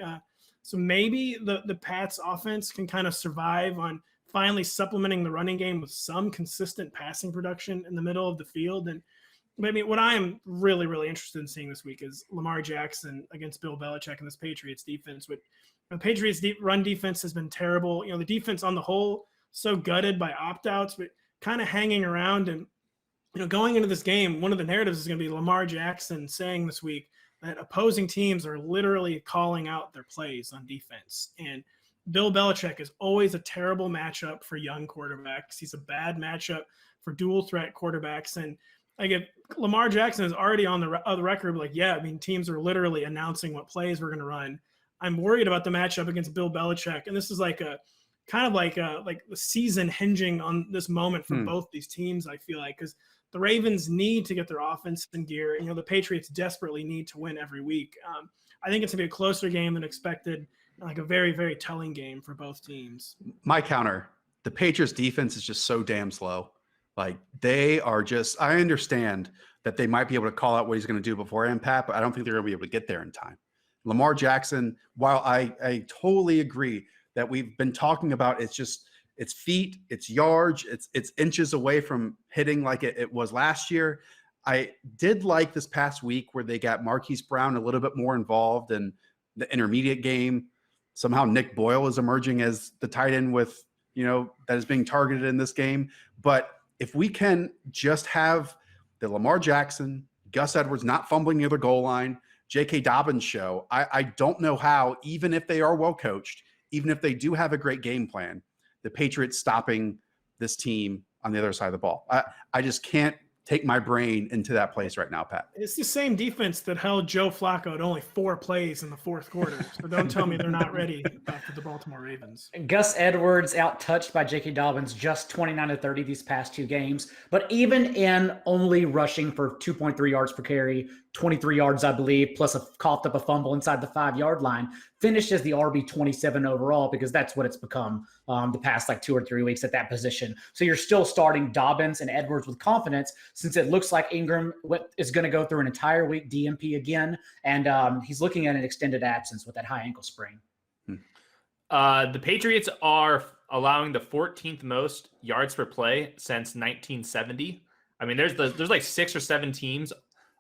So maybe the Pats offense can kind of survive on finally supplementing the running game with some consistent passing production in the middle of the field. And I mean, what I am really, really interested in seeing this week is Lamar Jackson against Bill Belichick and this Patriots defense. But the Patriots run defense has been terrible. The defense on the whole, so gutted by opt-outs, but kind of hanging around. And, going into this game, one of the narratives is going to be Lamar Jackson saying this week that opposing teams are literally calling out their plays on defense. And Bill Belichick is always a terrible matchup for young quarterbacks. He's a bad matchup for dual threat quarterbacks. And if Lamar Jackson is already on the record, teams are literally announcing what plays we're going to run. I'm worried about the matchup against Bill Belichick. And this is like the season hinging on this moment for both these teams, I feel like, because the Ravens need to get their offense in gear. And, the Patriots desperately need to win every week. I think it's going to be a closer game than expected. Like a very, very telling game for both teams. My counter, the Patriots defense is just so damn slow. Like they are just, I understand that they might be able to call out what he's going to do beforehand, Pat, but I don't think they're going to be able to get there in time. Lamar Jackson, while I totally agree that we've been talking about, it's feet, it's yards, it's inches away from hitting like it was last year. I did like this past week where they got Marquise Brown a little bit more involved in the intermediate game. Somehow Nick Boyle is emerging as the tight end with, that is being targeted in this game. But if we can just have the Lamar Jackson, Gus Edwards not fumbling near the goal line, J.K. Dobbins show, I don't know how, even if they are well coached, even if they do have a great game plan, the Patriots stopping this team on the other side of the ball. I just can't take my brain into that place right now, Pat. It's the same defense that held Joe Flacco to only 4 plays in the fourth quarter. So don't tell me they're not ready back to the Baltimore Ravens. Gus Edwards out-touched by J.K. Dobbins just 29-30 these past 2 games. But even in only rushing for 2.3 yards per carry, 23 yards, I believe, plus coughed up a fumble inside the 5-yard line, finished as the RB27 overall because that's what it's become the past 2 or 3 weeks at that position. So you're still starting Dobbins and Edwards with confidence since it looks like Ingram is going to go through an entire week DMP again, and he's looking at an extended absence with that high ankle sprain. The Patriots are allowing the 14th most yards per play since 1970. I mean, there's like 6 or 7 teams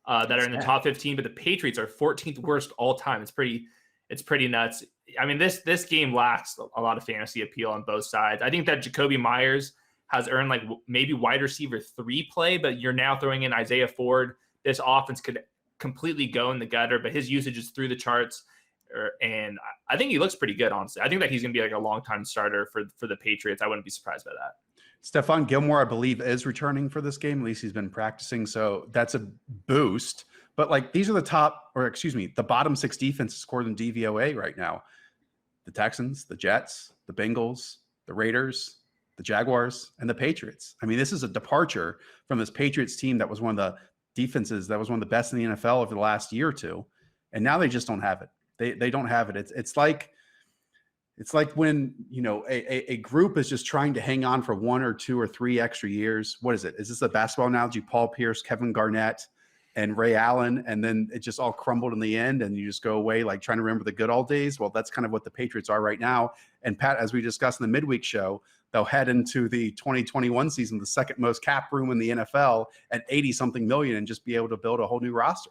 that are in the top 15, but the Patriots are 14th worst all time. It's pretty nuts. I mean, this game lacks a lot of fantasy appeal on both sides. I think that Jacoby Myers has earned maybe wide receiver 3 play, but you're now throwing in Isaiah Ford. This offense could completely go in the gutter, but his usage is through the charts. And I think he looks pretty good, honestly. I think that he's going to be a long-time starter for the Patriots. I wouldn't be surprised by that. Stephon Gilmore, I believe, is returning for this game. At least he's been practicing, so that's a boost. But these are the bottom 6 defenses scored in DVOA right now. The Texans, the Jets, the Bengals, the Raiders, the Jaguars, and the Patriots. I mean, this is a departure from this Patriots team that was one of the defenses that was one of the best in the NFL over the last year or two. And now they just don't have it. They don't have it. It's like when, a group is just trying to hang on for 1 or 2 or 3 extra years. What is it? Is this a basketball analogy? Paul Pierce, Kevin Garnett, and Ray Allen, and then it just all crumbled in the end, and you just go away trying to remember the good old days. Well, that's kind of what the Patriots are right now. And Pat, as we discussed in the midweek show, they'll head into the 2021 season, the second most cap room in the NFL at 80-something million, and just be able to build a whole new roster.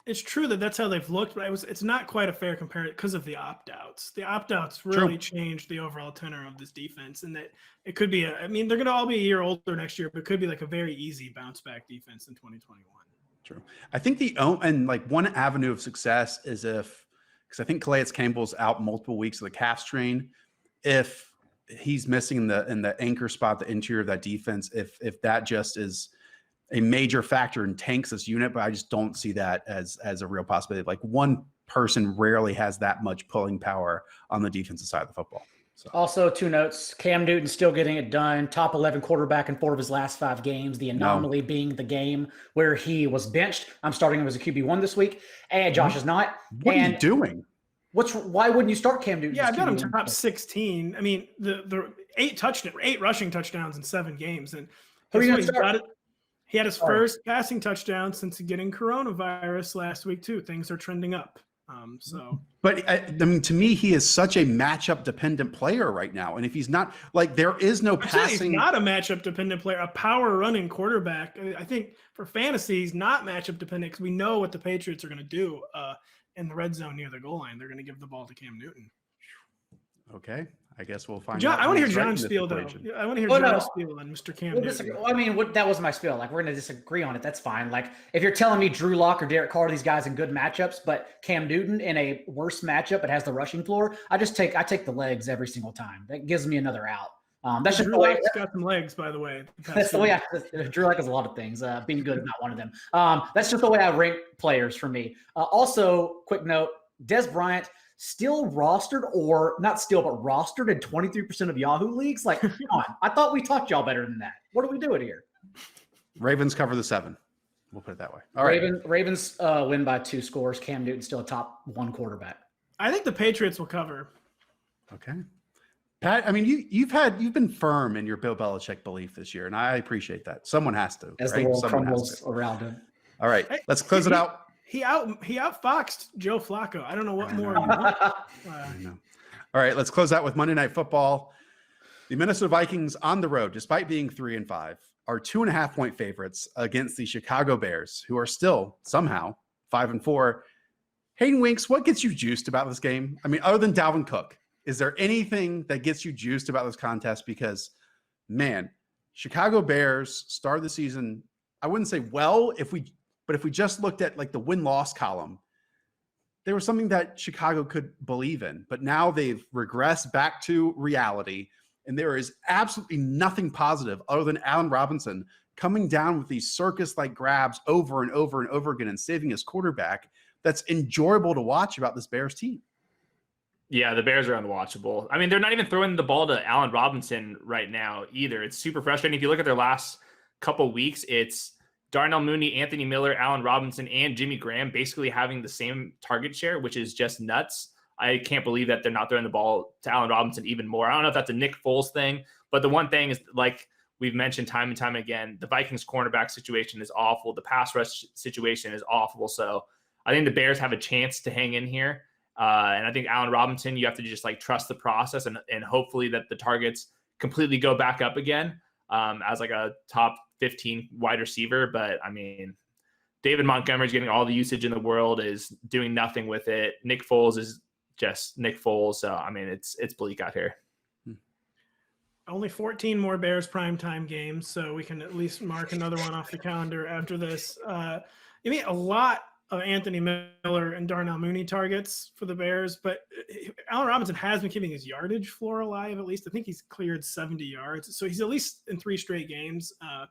It's true that's how they've looked, but it's not quite a fair comparison because of the opt-outs. The opt-outs really changed the overall tenor of this defense, and that it could be they're going to all be a year older next year, but it could be a very easy bounce-back defense in 2021. True. I think one avenue of success is because I think Calais Campbell's out multiple weeks of the calf strain. If he's missing in the anchor spot, the interior of that defense, if that just is a major factor and tanks this unit, but I just don't see that as a real possibility. One person rarely has that much pulling power on the defensive side of the football. So. Also, 2 notes. Cam Newton still getting it done. Top 11 quarterback in 4 of his last 5 games. The anomaly being the game where he was benched. I'm starting him as a QB1 this week, and Josh is not. What are you doing? Why wouldn't you start Cam Newton? Yeah, I've got him top 16. I mean, the 8 rushing touchdowns in 7 games, and he had his first passing touchdown since getting coronavirus last week too. Things are trending up. But I mean, to me, he is such a matchup dependent player right now. And if he's not, like, there is no passing. He's not a matchup dependent player, a power running quarterback. I think for fantasy, he's not matchup dependent because we know what the Patriots are going to do in the red zone near the goal line. They're going to give the ball to Cam Newton. Okay. I guess we'll find out. I want to hear John's spiel, though. I want to hear John's spiel on Mr. Cam Newton. I mean, that was my spiel. Like, we're going to disagree on it. That's fine. Like, if you're telling me Drew Lock or Derek Carr, these guys in good matchups, but Cam Newton in a worse matchup, but has the rushing floor, I take the legs every single time. That gives me another out. That's just Drew Lock's got some legs, by the way. That's the way Drew Lock has a lot of things. Being good is not one of them. That's just the way I rank players for me. Also, quick note, Des Bryant still rostered, or not still, but rostered in 23% of Yahoo leagues. Like, come on. I thought we taught y'all better than that. What are we doing here? Ravens cover the 7. We'll put it that way. All right. Ravens win by 2 scores. Cam Newton still a top 1 quarterback. I think the Patriots will cover. Okay. Pat, I mean, you've been firm in your Bill Belichick belief this year, and I appreciate that. Someone has to. As the world crumbles around him. All right. Let's close it out. He outfoxed Joe Flacco. I don't know what more you want. I know. All right, let's close out with Monday Night Football. The Minnesota Vikings on the road, despite being 3-5, are 2.5-point favorites against the Chicago Bears, who are still somehow 5-4. Hayden Winks, what gets you juiced about this game? I mean, other than Dalvin Cook, is there anything that gets you juiced about this contest? Because, man, Chicago Bears started the season, I wouldn't say well, but if we just looked at like the win-loss column, there was something that Chicago could believe in. But now they've regressed back to reality, and there is absolutely nothing positive other than Allen Robinson coming down with these circus-like grabs over and over and over again and saving his quarterback. That's enjoyable to watch about this Bears team. Yeah, the Bears are unwatchable. I mean, they're not even throwing the ball to Allen Robinson right now either. It's super frustrating. If you look at their last couple weeks, it's Darnell Mooney, Anthony Miller, Allen Robinson, and Jimmy Graham basically having the same target share, which is just nuts. I can't believe that they're not throwing the ball to Allen Robinson even more. I don't know if that's a Nick Foles thing, but the one thing is, like we've mentioned time and time again, the Vikings cornerback situation is awful. The pass rush situation is awful. So I think the Bears have a chance to hang in here. And I think Allen Robinson, you have to just like trust the process and hopefully that the targets completely go back up again as like a top 15 wide receiver. But I mean, David Montgomery's getting all the usage in the world, is doing nothing with it. Nick Foles is just Nick Foles. So, I mean, it's bleak out here. Only 14 more Bears primetime games, so we can at least mark another one off the calendar after this. You mean a lot of Anthony Miller and Darnell Mooney targets for the Bears, but Allen Robinson has been keeping his yardage floor alive. At least I think he's cleared 70 yards, so he's at least in 3 straight games. I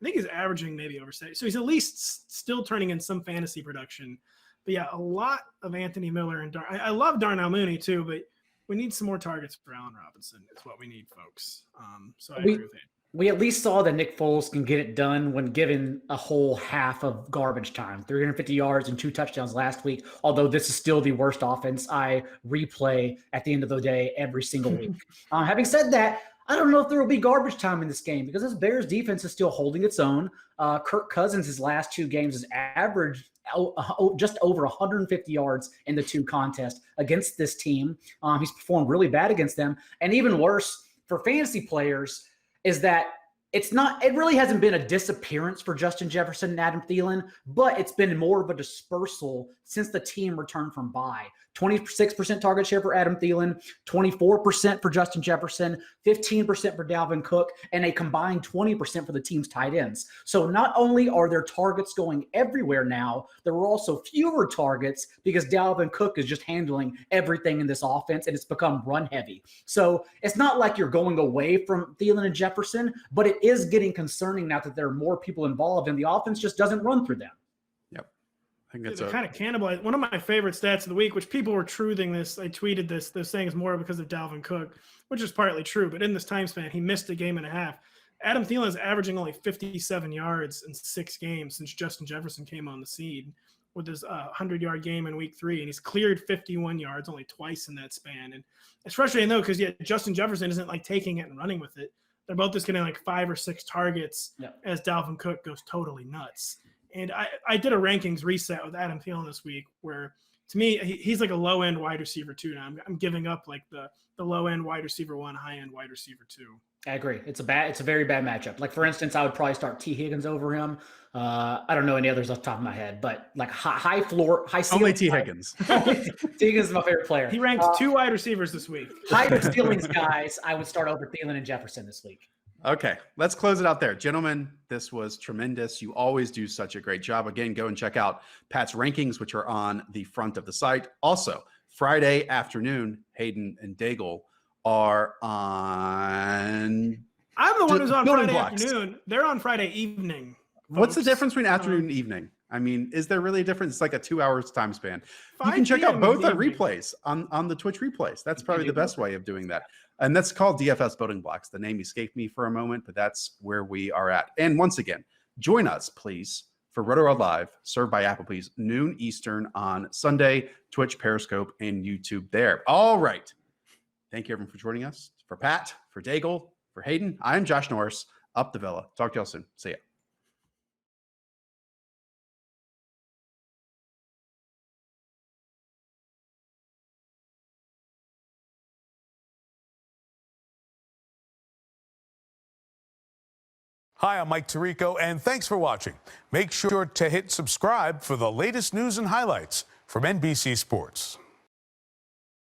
think he's averaging maybe over 70, so he's at least still turning in some fantasy production. But yeah, a lot of Anthony Miller and I love Darnell Mooney too, but we need some more targets for Allen Robinson. It's what we need, folks. So I agree with it. We at least saw that Nick Foles can get it done when given a whole half of garbage time. 350 yards and 2 touchdowns last week, although this is still the worst offense I replay at the end of the day every single week. Having said that, I don't know if there will be garbage time in this game because this Bears defense is still holding its own. Kirk Cousins, his last 2 games, has averaged just over 150 yards in the 2 contests against this team. He's performed really bad against them. And even worse for fantasy players is that it really hasn't been a disappearance for Justin Jefferson and Adam Thielen, but it's been more of a dispersal since the team returned from bye. 26% target share for Adam Thielen, 24% for Justin Jefferson, 15% for Dalvin Cook, and a combined 20% for the team's tight ends. So not only are their targets going everywhere now, there were also fewer targets because Dalvin Cook is just handling everything in this offense, and it's become run heavy. So it's not like you're going away from Thielen and Jefferson, but it is getting concerning now that there are more people involved, and the offense just doesn't run through them. I think that's kind of cannibalized. One of my favorite stats of the week, which people were truthing this. I tweeted this. They're saying it's more because of Dalvin Cook, which is partly true. But in this time span, he missed a game and a half. Adam Thielen is averaging only 57 yards in 6 games since Justin Jefferson came on the scene with his 100-yard game in week 3. And he's cleared 51 yards only twice in that span. And it's frustrating, though, because Justin Jefferson isn't like taking it and running with it. They're both just getting like 5 or 6 targets as Dalvin Cook goes totally nuts. And I did a rankings reset with Adam Thielen this week where, to me, he's like a low-end wide receiver 2 now. I'm giving up like the low-end wide receiver 1, high-end wide receiver 2. I agree. It's a very bad matchup. Like, for instance, I would probably start T. Higgins over him. I don't know any others off the top of my head, but like high floor, high ceiling. Only T. Higgins. T. Higgins is my favorite player. He ranked 2 wide receivers this week. High ceilings guys, I would start over Thielen and Jefferson this week. Okay, let's close it out there. Gentlemen, this was tremendous. You always do such a great job. Again, go and check out Pat's rankings, which are on the front of the site. Also, Friday afternoon, Hayden and Daigle are on... I'm the one who's on Friday blocks. afternoon. They're on Friday evening. What's the difference between afternoon and evening? I mean, is there really a difference? It's like a 2-hour time span. You can check out both on replays, on the Twitch replays. That's probably the best way of doing that. And that's called DFS Building Blocks. The name escaped me for a moment, but that's where we are at. And once again, join us, please, for Rotoworld Live, served by Applebee's, noon Eastern on Sunday, Twitch, Periscope, and YouTube there. All right. Thank you, everyone, for joining us. For Pat, for Daigle, for Hayden, I'm Josh Norris, up the Villa. Talk to y'all soon. See ya. Hi, I'm Mike Tirico, and thanks for watching. Make sure to hit subscribe for the latest news and highlights from NBC Sports.